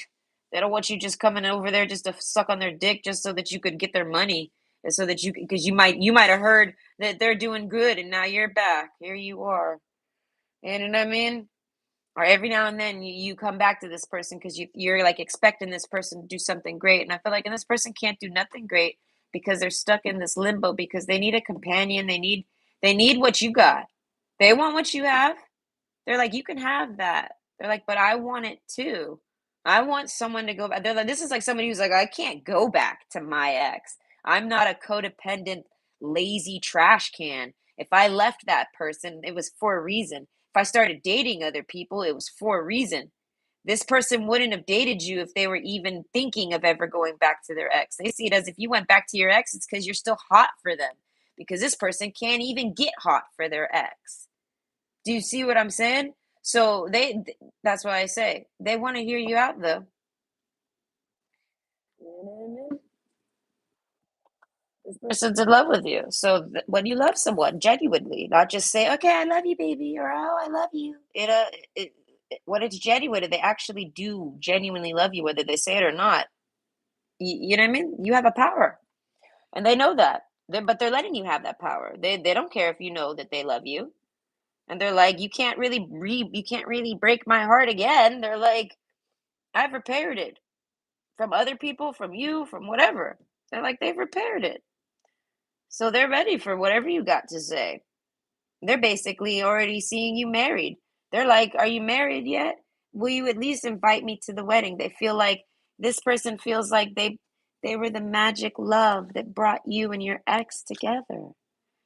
they don't want you just coming over there just to suck on their dick just so that you could get their money. And so that you because you might have heard that they're doing good and now you're back. Here you are. You know what I mean? Or every now and then you come back to this person because you're like expecting this person to do something great. And I feel like and this person can't do nothing great because they're stuck in this limbo because they need a companion. They need what you got. They want what you have. They're like, you can have that. They're like, but I want it too. I want someone to go back. They're like, this is like somebody who's like, I can't go back to my ex. I'm not a codependent, lazy trash can. If I left that person, it was for a reason. If I started dating other people, it was for a reason. This person wouldn't have dated you if they were even thinking of ever going back to their ex. They see it as if you went back to your ex, it's because you're still hot for them. Because this person can't even get hot for their ex. Do you see what I'm saying? So that's why I say they want to hear you out though. You know what I mean? This person's in love with you. So when you love someone genuinely, not just say, "Okay, I love you, baby," or "Oh, I love you," when it's genuine, and they actually do genuinely love you, whether they say it or not. You know what I mean? You have a power, and they know that. But they're letting you have that power. They don't care if you know that they love you, and they're like, you can't really break my heart again. They're like, I've repaired it from other people, from you, from whatever. They're like, they've repaired it. So they're ready for whatever you got to say. They're basically already seeing you married. They're like, are you married yet? Will you at least invite me to the wedding? They feel like this person feels like they were the magic love that brought you and your ex together.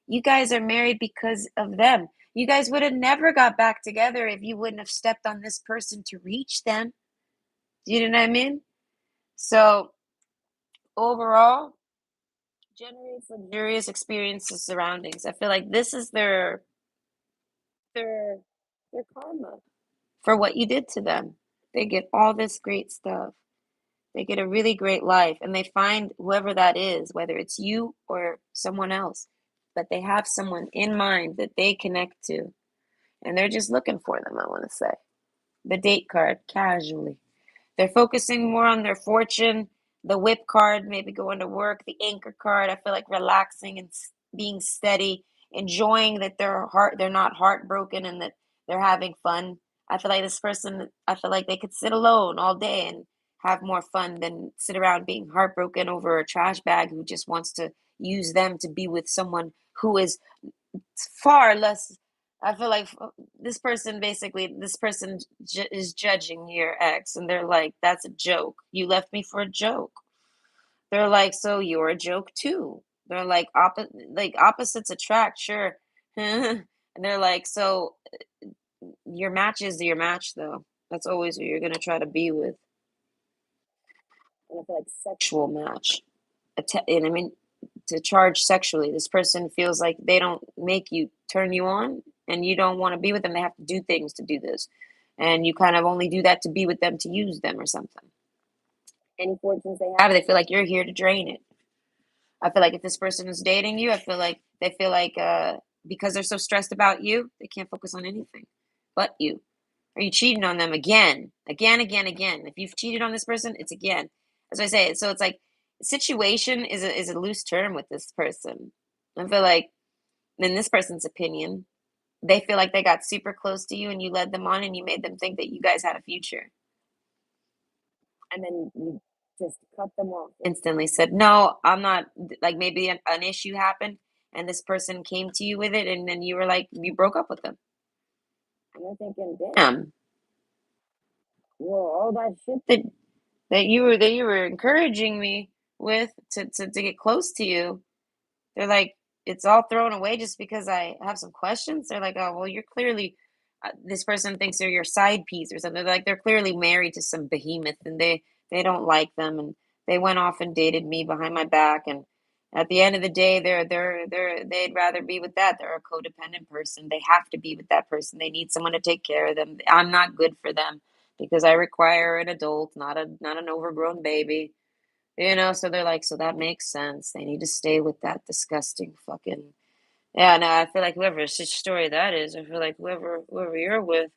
You guys are married because of them. You guys would have never got back together if you wouldn't have stepped on this person to reach them. Do you know what I mean? So overall, generates luxurious experiences surroundings. I feel like this is their their karma for what you did to them. They get all this great stuff. They get a really great life and they find whoever that is, whether it's you or someone else, but they have someone in mind that they connect to and they're just looking for them, I want to say. The date card, casually. They're focusing more on their fortune, the whip card, maybe going to work, the anchor card. I feel like relaxing and being steady, enjoying that they're not heartbroken and that they're having fun. I feel like this person, I feel like they could sit alone all day and have more fun than sit around being heartbroken over a trash bag who just wants to use them to be with someone who is far less. I feel like this person is judging your ex and they're like, that's a joke, you left me for a joke. They're like, so you're a joke too. They're like opposites attract, sure. And they're like, so your match is your match though. That's always who you're gonna try to be with. And I feel like sexual match. And I mean, to charge sexually. This person feels like they don't make you turn you on, and you don't want to be with them. They have to do things to do this, and you kind of only do that to be with them to use them or something. Any fortunes they have, they feel like you're here to drain it. I feel like if this person is dating you, I feel like they feel like because they're so stressed about you, they can't focus on anything but you. Are you cheating on them again, again, again, again? If you've cheated on this person, it's again. As I say, so it's like situation is a loose term with this person. I feel like, in this person's opinion, they feel like they got super close to you and you led them on and you made them think that you guys had a future. And then you just cut them off. Instantly said, no, I'm not, like maybe an issue happened and this person came to you with it and then you were like, you broke up with them. And you're thinking, damn, well, all that shit that you were encouraging me with to get close to you, they're like, it's all thrown away just because I have some questions. They're like, oh, well, you're clearly, this person thinks they're your side piece or something. Like they're clearly married to some behemoth and they don't like them. And they went off and dated me behind my back. And at the end of the day, they'd rather be with that. They're a codependent person. They have to be with that person. They need someone to take care of them. I'm not good for them because I require an adult, not an overgrown baby. So they're like, so that makes sense. They need to stay with that disgusting fucking. Yeah, no, I feel like whoever such story that is, I feel like whoever you're with,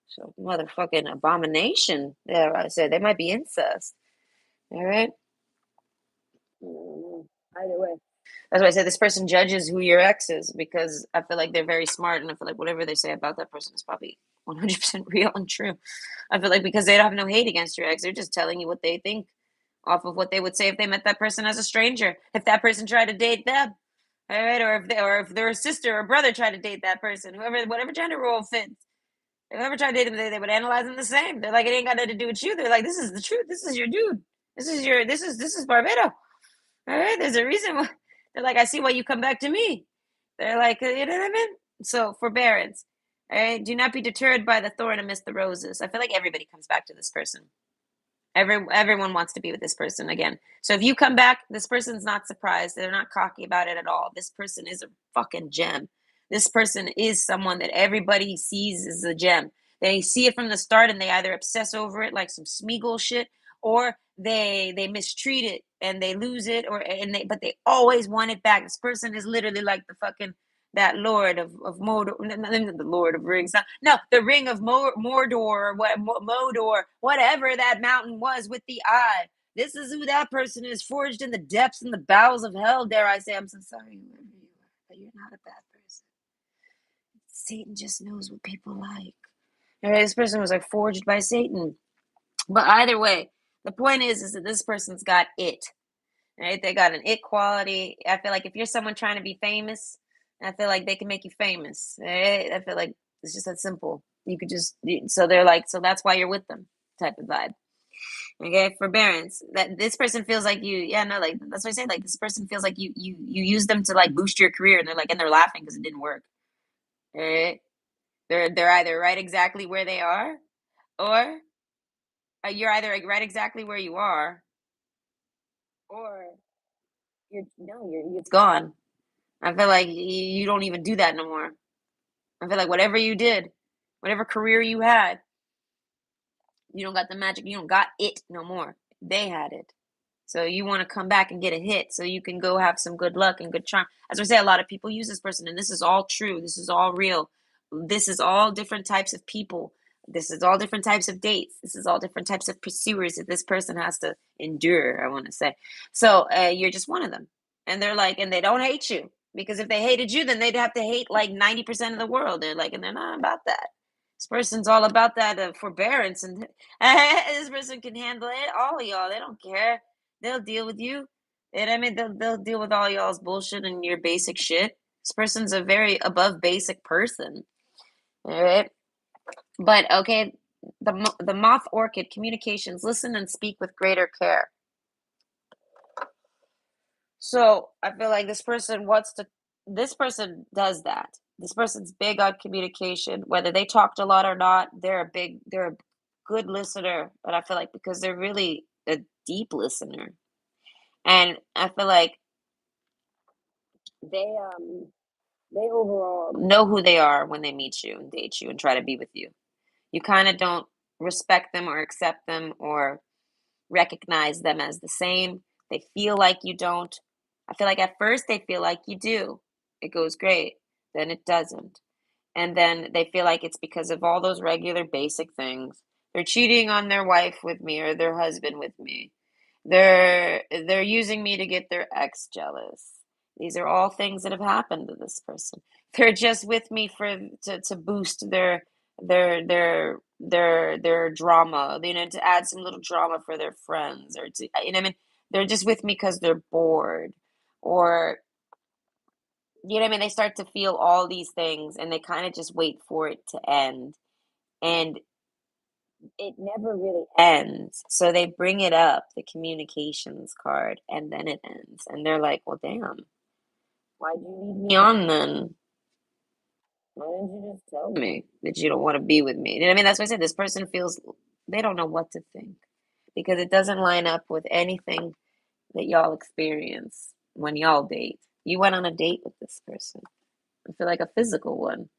so motherfucking abomination. Yeah, I said they might be incest. All right. Either way. That's why I said this person judges who your ex is because I feel like they're very smart and I feel like whatever they say about that person is probably 100% real and true. I feel like because they don't have no hate against your ex, they're just telling you what they think off of what they would say if they met that person as a stranger. If that person tried to date them, all right, or if their sister or brother tried to date that person, whatever gender role fits. If whoever tried to date them, they would analyze them the same. They're like, it ain't got nothing to do with you. They're like, this is the truth. This is your dude. This is Barbados. All right, there's a reason why. They're like, I see why you come back to me. They're like, you know what I mean? So forbearance. All right, do not be deterred by the thorn amidst the roses. I feel like everybody comes back to this person. Everyone wants to be with this person again. So if you come back, this person's not surprised. They're not cocky about it at all. This person is a fucking gem. This person is someone that everybody sees as a gem. They see it from the start and they either obsess over it like some Smeagol shit, or they mistreat it and they lose it, but they always want it back. This person is literally like the fucking that Lord of Mordor, the Lord of Rings. No, the Ring of Mordor, or what Modor, whatever that mountain was with the eye. This is who that person is, forged in the depths and the bowels of hell. Dare I say? I'm so sorry, whoever you are, but you're not a bad person. Satan just knows what people like. All right, this person was like forged by Satan. But either way, the point is that this person's got it. Right? They got an it quality. I feel like if you're someone trying to be famous, I feel like they can make you famous. Right? I feel like it's just that simple. You could just so they're like, so that's why you're with them type of vibe. Okay, forbearance. That this person feels like you, yeah, no, like that's what I say. Like this person feels like you use them to like boost your career, and they're laughing because it didn't work. Right? They're either right exactly where they are, or you're either like, right exactly where you are, or it's gone. I feel like you don't even do that no more. I feel like whatever you did, whatever career you had, you don't got the magic. You don't got it no more. They had it. So you want to come back and get a hit so you can go have some good luck and good charm. As I say, a lot of people use this person, and this is all true. This is all real. This is all different types of people. This is all different types of dates. This is all different types of pursuers that this person has to endure, I want to say. So you're just one of them. And they're like, and they don't hate you. Because if they hated you, then they'd have to hate like 90% of the world. They're like, and they're not about that. This person's all about that forbearance. And this person can handle it. All of y'all, they don't care. They'll deal with you. And I mean, they'll deal with all y'all's bullshit and your basic shit. This person's a very above basic person. All right. But okay, the moth orchid communications, listen and speak with greater care. So I feel like this person does that. This person's big on communication, whether they talked a lot or not. They're a good listener, but I feel like because they're really a deep listener. And I feel like they they overall know who they are when they meet you and date you and try to be with you. You kind of don't respect them or accept them or recognize them as the same. They feel like you don't. I feel like at first they feel like you do. It goes great. Then it doesn't. And then they feel like it's because of all those regular basic things. They're cheating on their wife with me or their husband with me. They're using me to get their ex jealous. These are all things that have happened to this person. They're just with me for to boost their drama, to add some little drama for their friends or to I mean they're just with me because they're bored or they start to feel all these things and they kind of just wait for it to end and it never really ends. So they bring it up, the communications card, and then it ends. And they're like, well, damn, why'd you leave me on then? Why didn't you just tell me that you don't want to be with me? That's why I said this person feels they don't know what to think because it doesn't line up with anything that y'all experience when y'all date. You went on a date with this person. I feel like a physical one.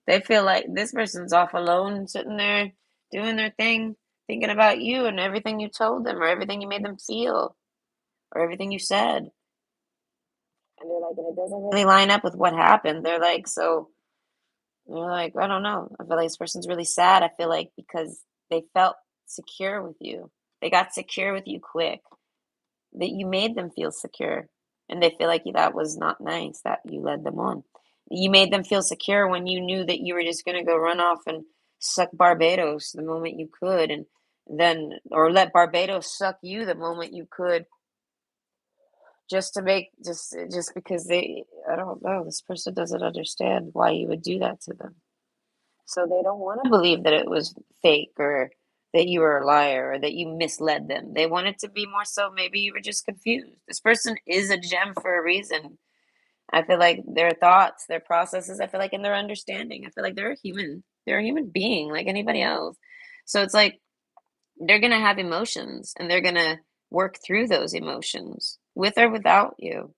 They feel like this person's off alone, sitting there doing their thing, thinking about you and everything you told them or everything you made them feel or everything you said. And they're like, and it doesn't really line up with what happened. They're like, I don't know. I feel like this person's really sad. I feel like because they felt secure with you. They got secure with you quick. That you made them feel secure. And they feel like that was not nice, that you led them on. You made them feel secure when you knew that you were just going to go run off and suck Barbados the moment you could, and then, or let Barbados suck you the moment you could, just to make, just because I don't know, this person doesn't understand why you would do that to them. So they don't want to believe that it was fake or that you were a liar or that you misled them. They want it to be more so maybe you were just confused. This person is a gem for a reason. I feel like their thoughts, their processes, I feel like in their understanding, I feel like they're a human. They're a human being like anybody else. So it's like they're going to have emotions and they're going to work through those emotions with or without you.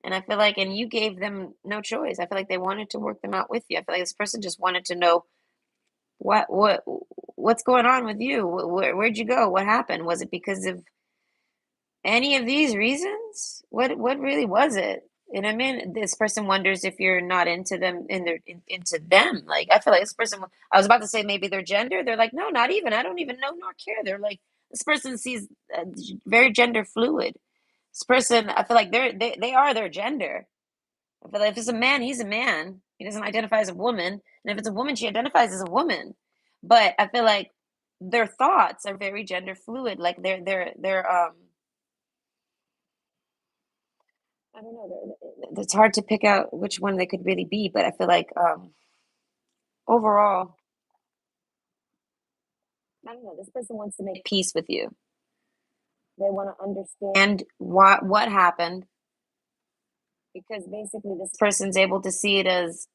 And I feel like, and you gave them no choice. I feel like they wanted to work them out with you. I feel like this person just wanted to know what what what's going on with you. Where'd you go? What happened? Was it because of any of these reasons? What really was it? And this person wonders if you're not into them into them. Like I feel like this person. I was about to say maybe their gender. They're like, no, not even. I don't even know nor care. They're like this person sees very gender fluid. This person, I feel like they are their gender. I feel like if it's a man, he's a man. He doesn't identify as a woman, and if it's a woman, she identifies as a woman. But I feel like their thoughts are very gender fluid. Like they're I don't know. It's hard to pick out which one they could really be, but I feel like overall, I don't know. This person wants to make peace with you. They want to understand what happened because basically this person's able to see it as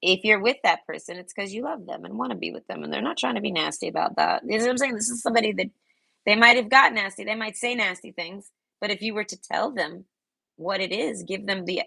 if you're with that person, it's because you love them and want to be with them, and they're not trying to be nasty about that. You know what I'm saying? This is somebody that they might have got nasty. They might say nasty things, but if you were to tell them what it is, give them the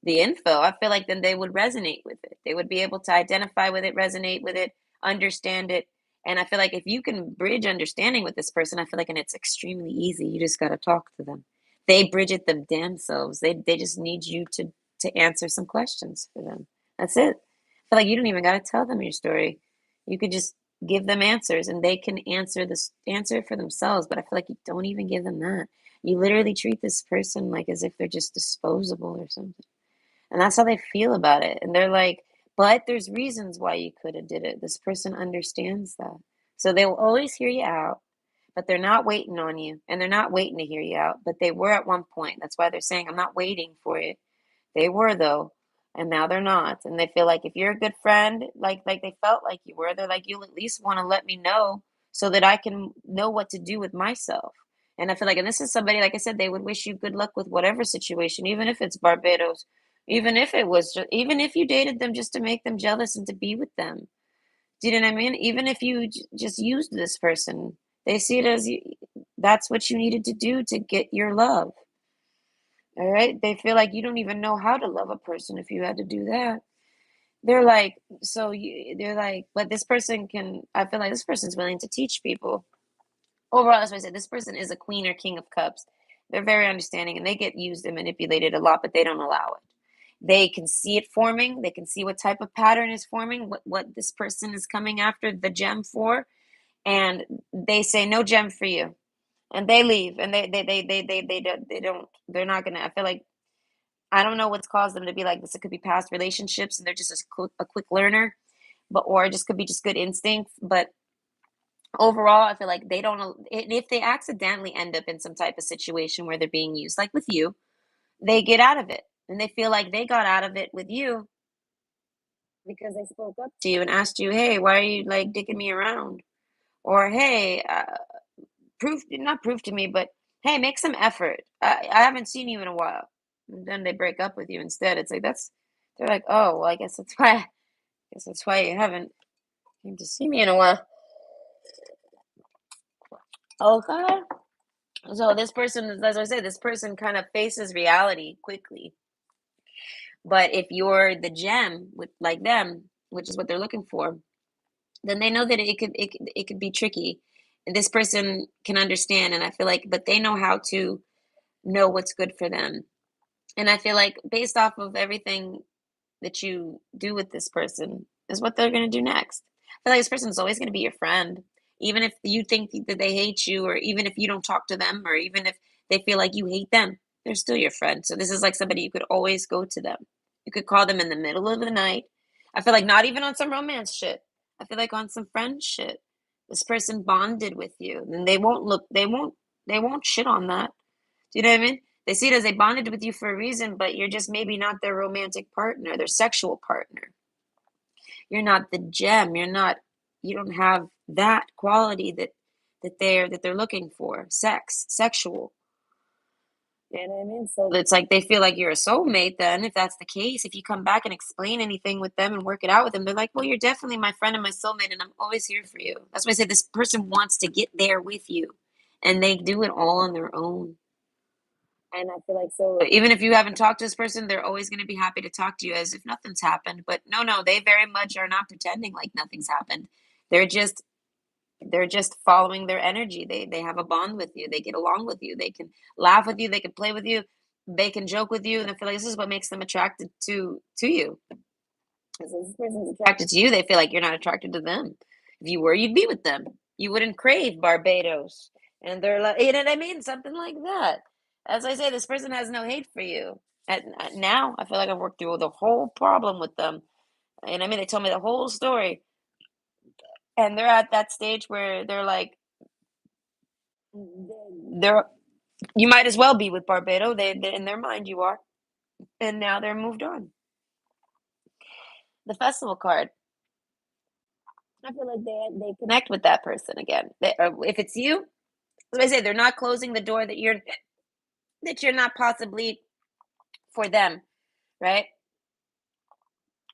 info, I feel like then they would resonate with it. They would be able to identify with it, resonate with it, understand it. And I feel like if you can bridge understanding with this person, I feel like and it's extremely easy. You just got to talk to them. They bridge it them damn selves. They just need you to answer some questions for them. That's it. I feel like you don't even got to tell them your story. You could just give them answers and they can answer it for themselves. But I feel like you don't even give them that. You literally treat this person like as if they're just disposable or something. And that's how they feel about it. And they're like, but there's reasons why you could have did it. This person understands that. So they will always hear you out, but they're not waiting on you. And they're not waiting to hear you out. But they were at one point. That's why they're saying, I'm not waiting for it. They were though. And now they're not. And they feel like if you're a good friend, like they felt like you were, they're like, you'll at least want to let me know so that I can know what to do with myself. And I feel like, and this is somebody, like I said, they would wish you good luck with whatever situation, even if it's Barbados, even if it was just, even if you dated them just to make them jealous and to be with them. Do you know what I mean? Even if you just used this person, they see it as that's what you needed to do to get your love. All right. They feel like you don't even know how to love a person if you had to do that. They're like, they're like, but this person can, I feel like this person's willing to teach people. Overall, that's what I said. This person is a queen or king of cups. They're very understanding and they get used and manipulated a lot, but they don't allow it. They can see it forming. They can see what type of pattern is forming, what this person is coming after the gem for. And they say, no gem for you. And they leave and they're not going to, I feel like, I don't know what's caused them to be like this. It could be past relationships and they're just a quick learner, but, or it just could be just good instincts. But overall, I feel like they don't, if they accidentally end up in some type of situation where they're being used, like with you, they get out of it and they feel like they got out of it with you because they spoke up to you and asked you, hey, why are you like dicking me around? Or, hey, not prove to me, but hey, make some effort. I haven't seen you in a while. And then they break up with you instead. It's like, they're like, oh, well, I guess that's why you haven't came to see me in a while. Okay. So this person, as I said, this person kind of faces reality quickly. But if you're the gem with like them, which is what they're looking for, then they know that it could be tricky. And this person can understand, and I feel like, but they know how to know what's good for them. And I feel like based off of everything that you do with this person is what they're going to do next. I feel like this person is always going to be your friend, even if you think that they hate you, or even if you don't talk to them, or even if they feel like you hate them, they're still your friend. So this is like somebody you could always go to them. You could call them in the middle of the night. I feel like not even on some romance shit. I feel like on some friend shit. This person bonded with you, and they won't shit on that. Do you know what I mean? They see it as they bonded with you for a reason, but you're just maybe not their romantic partner, their sexual partner. You're not the gem. You don't have that quality that they're looking for. Sexual. You know what I mean? So it's like they feel like you're a soulmate then, if that's the case. If you come back and explain anything with them and work it out with them, they're like, well, you're definitely my friend and my soulmate, and I'm always here for you. That's why I say this person wants to get there with you. And they do it all on their own. And I feel like so even if you haven't talked to this person, they're always going to be happy to talk to you as if nothing's happened. But no, they very much are not pretending like nothing's happened. They're just they're just following their energy. They have a bond with you. They get along with you. They can laugh with you. They can play with you. They can joke with you. And I feel like this is what makes them attracted to you. Because if this person's attracted to you, they feel like you're not attracted to them. If you were, you'd be with them. You wouldn't crave Barbados. And they're like, you know what I mean? Something like that. As I say, this person has no hate for you. Now, I feel like I've worked through the whole problem with them. And I mean, they told me the whole story. And they're at that stage where they're like, they're you might as well be with Barbados. They in their mind you are. And now they're moved on. The festival card. I feel like they connect with that person again. If it's you, as I say, they're not closing the door that you're not possibly for them, right?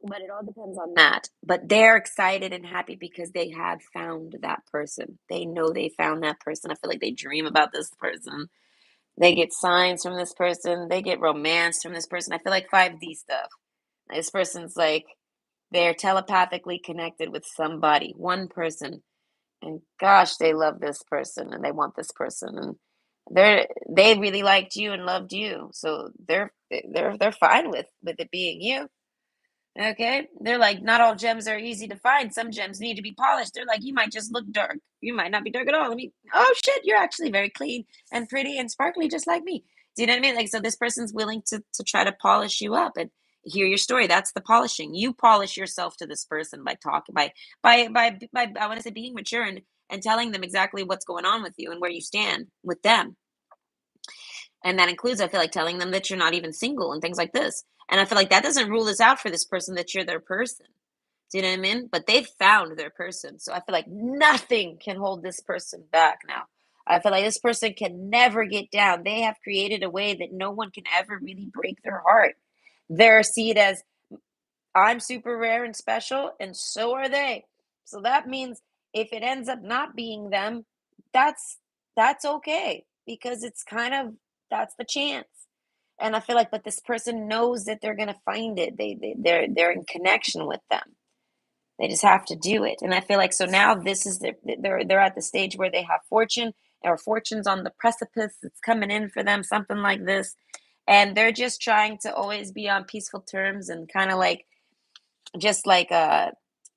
But it all depends on that. But they're excited and happy because they have found that person. They know they found that person. I feel like they dream about this person. They get signs from this person. They get romance from this person. I feel like 5D stuff. This person's like they're telepathically connected with somebody, one person, and gosh, they love this person and they want this person, and they really liked you and loved you, so they're fine with it being you. Okay, they're like, not all gems are easy to find. Some gems need to be polished. They're like, you might just look dark. You might not be dark at all. Oh shit, you're actually very clean and pretty and sparkly, just like me. Do you know what I mean? Like, so this person's willing to try to polish you up and hear your story. That's the polishing. You polish yourself to this person by talking, by I want to say being mature and telling them exactly what's going on with you and where you stand with them. And that includes, I feel like, telling them that you're not even single and things like this. And I feel like that doesn't rule this out for this person that you're their person. Do you know what I mean? But they've found their person. So I feel like nothing can hold this person back now. I feel like this person can never get down. They have created a way that no one can ever really break their heart. They're seen as I'm super rare and special, and so are they. So that means if it ends up not being them, that's that's okay because it's kind of that's the chance. And I feel like, but this person knows that they're gonna find it. They're in connection with them. They just have to do it. And I feel like so now this is they're at the stage where they have fortune or fortune's on the precipice. It's coming in for them, something like this. And they're just trying to always be on peaceful terms and kind of like just like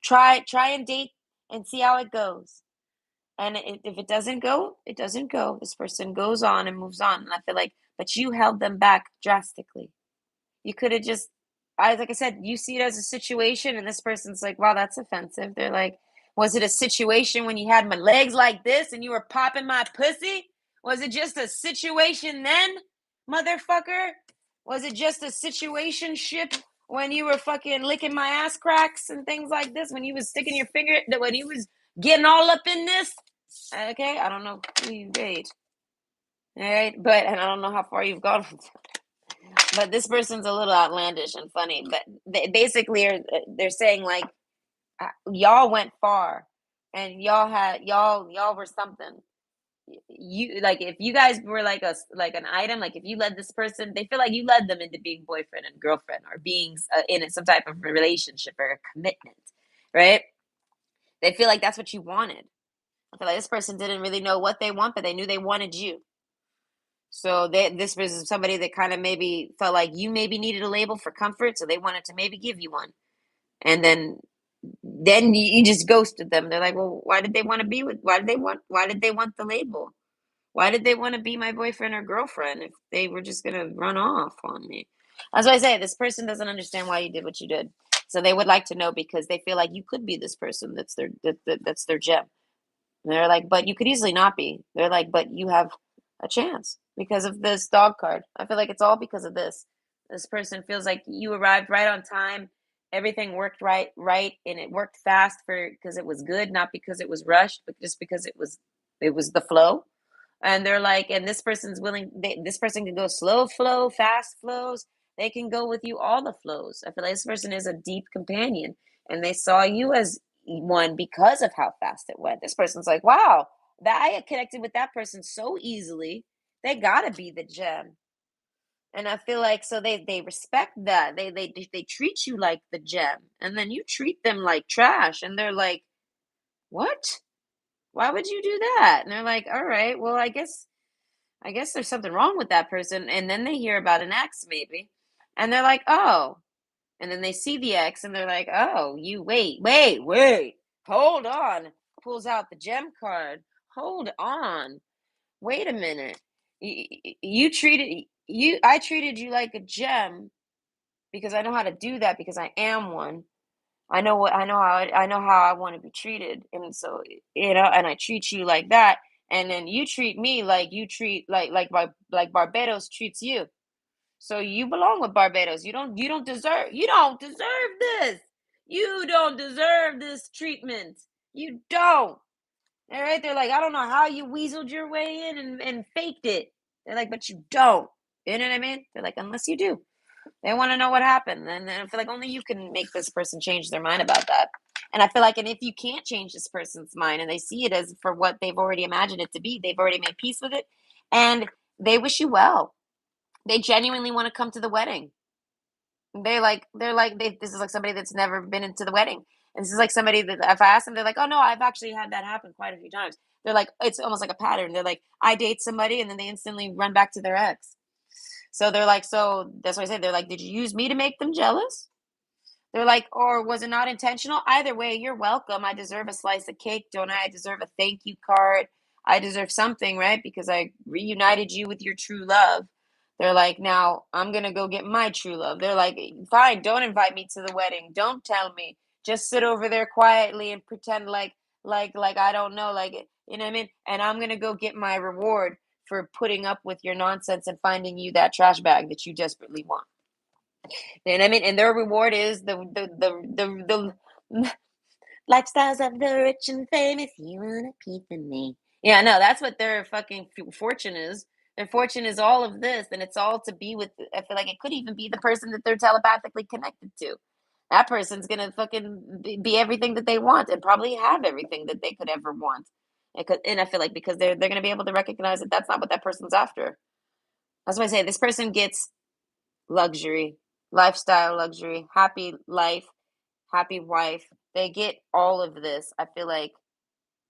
try and date and see how it goes. And if it doesn't go, it doesn't go. This person goes on and moves on. And I feel like, but you held them back drastically. You could have just, like I said, you see it as a situation, and this person's like, wow, that's offensive. They're like, was it a situation when you had my legs like this and you were popping my pussy? Was it just a situation then, motherfucker? Was it just a situationship when you were fucking licking my ass cracks and things like this? When you was sticking your finger, when you was getting all up in this? Okay, I don't know who you date. All right, but and I don't know how far you've gone with but this person's a little outlandish and funny. But they basically are they're saying like y'all went far, and y'all were something. You like if you guys were like an item, like if you led this person, they feel like you led them into being boyfriend and girlfriend or being in some type of relationship or a commitment, right? They feel like that's what you wanted. I feel like this person didn't really know what they want, but they knew they wanted you. So this was somebody that kind of maybe felt like you maybe needed a label for comfort, so they wanted to maybe give you one. And then you just ghosted them. They're like, well, why did they want to be with? Why did they want the label? Why did they want to be my boyfriend or girlfriend if they were just gonna run off on me? That's why I say this person doesn't understand why you did what you did. So they would like to know because they feel like you could be this person that's their gem. And they're like, but you could easily not be. They're like, but you have a chance because of this dog card. I feel like it's all because of this. This person feels like you arrived right on time. Everything worked right, and it worked fast for because it was good, not because it was rushed, but just because it was the flow. And they're like, and this person's willing. This person can go slow flow, fast flows. They can go with you all the flows. I feel like this person is a deep companion, and they saw you as one because of how fast it went. This person's like, wow, that I had connected with that person so easily. They gotta be the gem. And I feel like so they respect that. They treat you like the gem, and then you treat them like trash, and they're like, what? Why would you do that? And they're like, all right, well, I guess there's something wrong with that person. And then they hear about an ex maybe, and they're like, oh, and then they see the ex and they're like, oh, you wait, hold on. Pulls out the gem card. Hold on. Wait a minute. I treated you like a gem because I know how to do that because I am one. I know how I want to be treated. And so, and I treat you like that. And then you treat me like you treat like Barbados treats you. So you belong with Barbados. You don't deserve this. You don't deserve this treatment. You don't. All right. They're like, I don't know how you weaseled your way in and faked it. They're like, but you don't. You know what I mean? They're like, unless you do. They want to know what happened. And I feel like only you can make this person change their mind about that. And I feel like, and if you can't change this person's mind and they see it as for what they've already imagined it to be, they've already made peace with it and they wish you well. They genuinely want to come to the wedding. This is like somebody that's never been into the wedding. And this is like somebody that if I ask them, they're like, oh no, I've actually had that happen quite a few times. They're like, it's almost like a pattern. They're like, I date somebody and then they instantly run back to their ex. So they're like, so that's why I say they're like, did you use me to make them jealous? They're like, or was it not intentional? Either way, you're welcome. I deserve a slice of cake, don't I? I deserve a thank you card. I deserve something, right? Because I reunited you with your true love. They're like, now I'm gonna go get my true love. They're like, fine, don't invite me to the wedding. Don't tell me. Just sit over there quietly and pretend like I don't know, like you know what I mean? And I'm gonna go get my reward for putting up with your nonsense and finding you that trash bag that you desperately want. You know what I mean? And their reward is the lifestyles of the rich and famous. You want a piece of me? Yeah, no, that's what their fucking fortune is. Their fortune is all of this, and it's all to be with. I feel like it could even be the person that they're telepathically connected to. That person's gonna fucking be everything that they want, and probably have everything that they could ever want. And I feel like because they're gonna be able to recognize that that's not what that person's after. That's why I say this person gets luxury, lifestyle luxury, happy life, happy wife. They get all of this. I feel like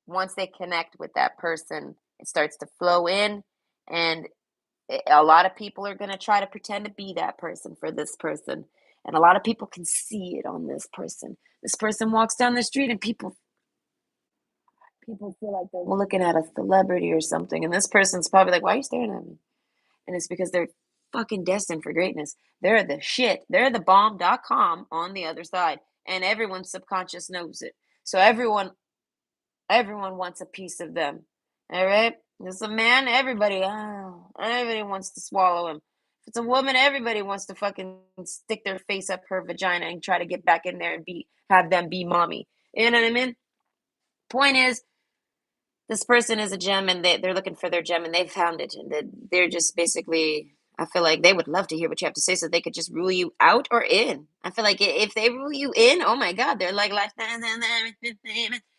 once they connect with that person, it starts to flow in, and a lot of people are going to try to pretend to be that person for this person. And a lot of people can see it on this person. This person walks down the street and people feel like they're looking at a celebrity or something. And this person's probably like, "Why are you staring at me?" And it's because they're fucking destined for greatness. They're the shit. They're the bomb.com on the other side. And everyone's subconscious knows it. So everyone wants a piece of them. All right? If it's a man, everybody wants to swallow him. If it's a woman, everybody wants to fucking stick their face up her vagina and try to get back in there and have them be mommy. You know what I mean? Point is, this person is a gem and they're looking for their gem and they've found it. And they're just basically, I feel like they would love to hear what you have to say so they could just rule you out or in. I feel like if they rule you in, oh my God, they're like,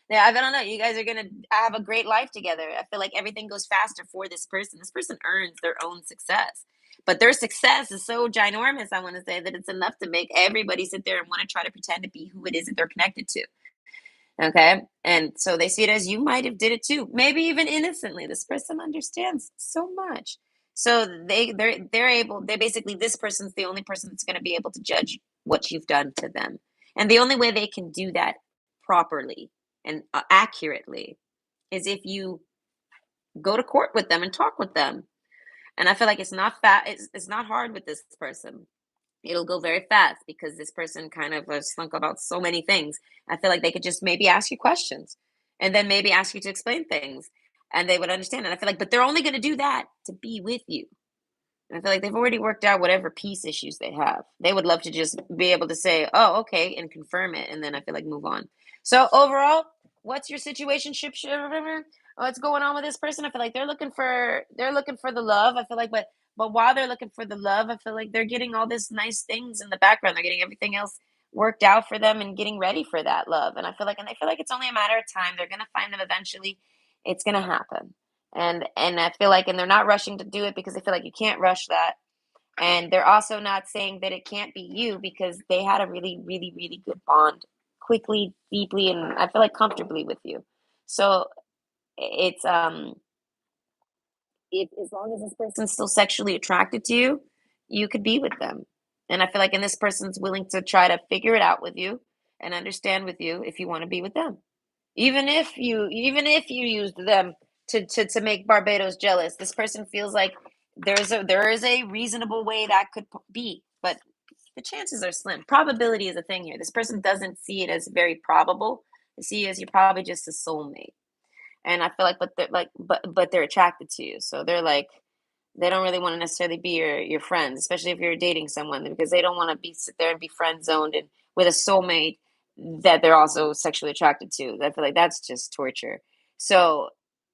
yeah, I don't know. You guys are going to have a great life together. I feel like everything goes faster for this person. This person earns their own success. But their success is so ginormous, I want to say, that it's enough to make everybody sit there and want to try to pretend to be who it is that they're connected to. Okay. And so they see it as you might have did it too. Maybe even innocently. This person understands so much. So they're able, they basically, this person's the only person that's going to be able to judge what you've done to them. And the only way they can do that properly and accurately is if you go to court with them and talk with them. And I feel like it's not hard with this person. It'll go very fast because this person kind of slunk about so many things. I feel like they could just maybe ask you questions and then maybe ask you to explain things and they would understand. And I feel like, but they're only going to do that to be with you. And I feel like they've already worked out whatever peace issues they have. They would love to just be able to say, "Oh, okay," and confirm it. And then I feel like move on. So overall, what's your situation? What's going on with this person? I feel like they're looking for the love. I feel like, but while they're looking for the love, I feel like they're getting all this nice things in the background. They're getting everything else worked out for them and getting ready for that love. And I feel like it's only a matter of time. They're gonna find them eventually. It's gonna happen. And I feel like, and they're not rushing to do it because they feel like you can't rush that. And they're also not saying that it can't be you because they had a really, really, really good bond quickly, deeply, and I feel like comfortably with you. So it's if as long as this person's still sexually attracted to you, you could be with them. And I feel like, and this person's willing to try to figure it out with you and understand with you if you want to be with them. Even if you used them to make Barbados jealous, this person feels like there is a reasonable way that could be, but the chances are slim. Probability is a thing here. This person doesn't see it as very probable. They see it as you're probably just a soulmate. And I feel like, but they're attracted to you. So they're like, they don't really want to necessarily be your friends, especially if you're dating someone, because they don't want to be sit there and be friend zoned and with a soulmate that they're also sexually attracted to. I feel like that's just torture. So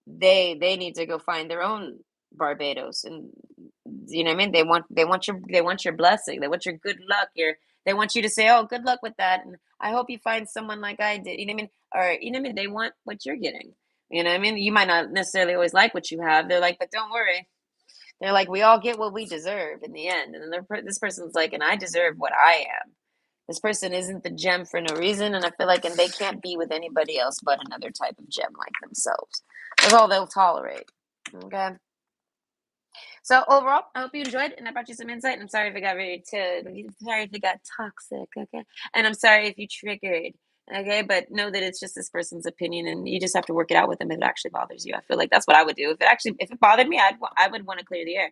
they need to go find their own Barbados, and you know what I mean. They want your blessing. They want your good luck. They want you to say, "Oh, good luck with that," and I hope you find someone like I did. You know what I mean? Or you know what I mean? They want what you're getting. You know what I mean? You might not necessarily always like what you have. They're like, but don't worry. They're like, we all get what we deserve in the end. And then this person's like, and I deserve what I am. This person isn't the gem for no reason. And I feel like, and they can't be with anybody else but another type of gem like themselves. That's all they'll tolerate. Okay. So overall, I hope you enjoyed and I brought you some insight. And I'm sorry if it got sorry if it got toxic. Okay. And I'm sorry if you triggered. Okay. But know that it's just this person's opinion and you just have to work it out with them if it actually bothers you. I feel like that's what I would do. If it bothered me, I would want to clear the air.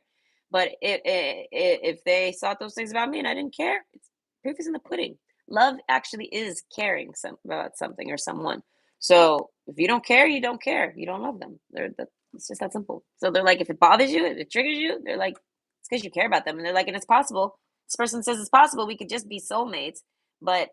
But if they thought those things about me and I didn't care, it's proof is in the pudding. Love actually is caring about something or someone. So if you don't care, you don't care. You don't love them. It's just that simple. So they're like, if it bothers you, if it triggers you, they're like, it's because you care about them. And they're like, and it's possible. This person says it's possible we could just be soulmates, but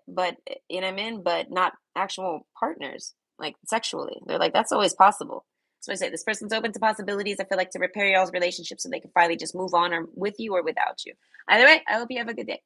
you know what I mean? But not actual partners, like sexually. They're like, that's always possible. So I say this person's open to possibilities. I feel like to repair y'all's relationship so they can finally just move on or with you or without you. Either way, I hope you have a good day.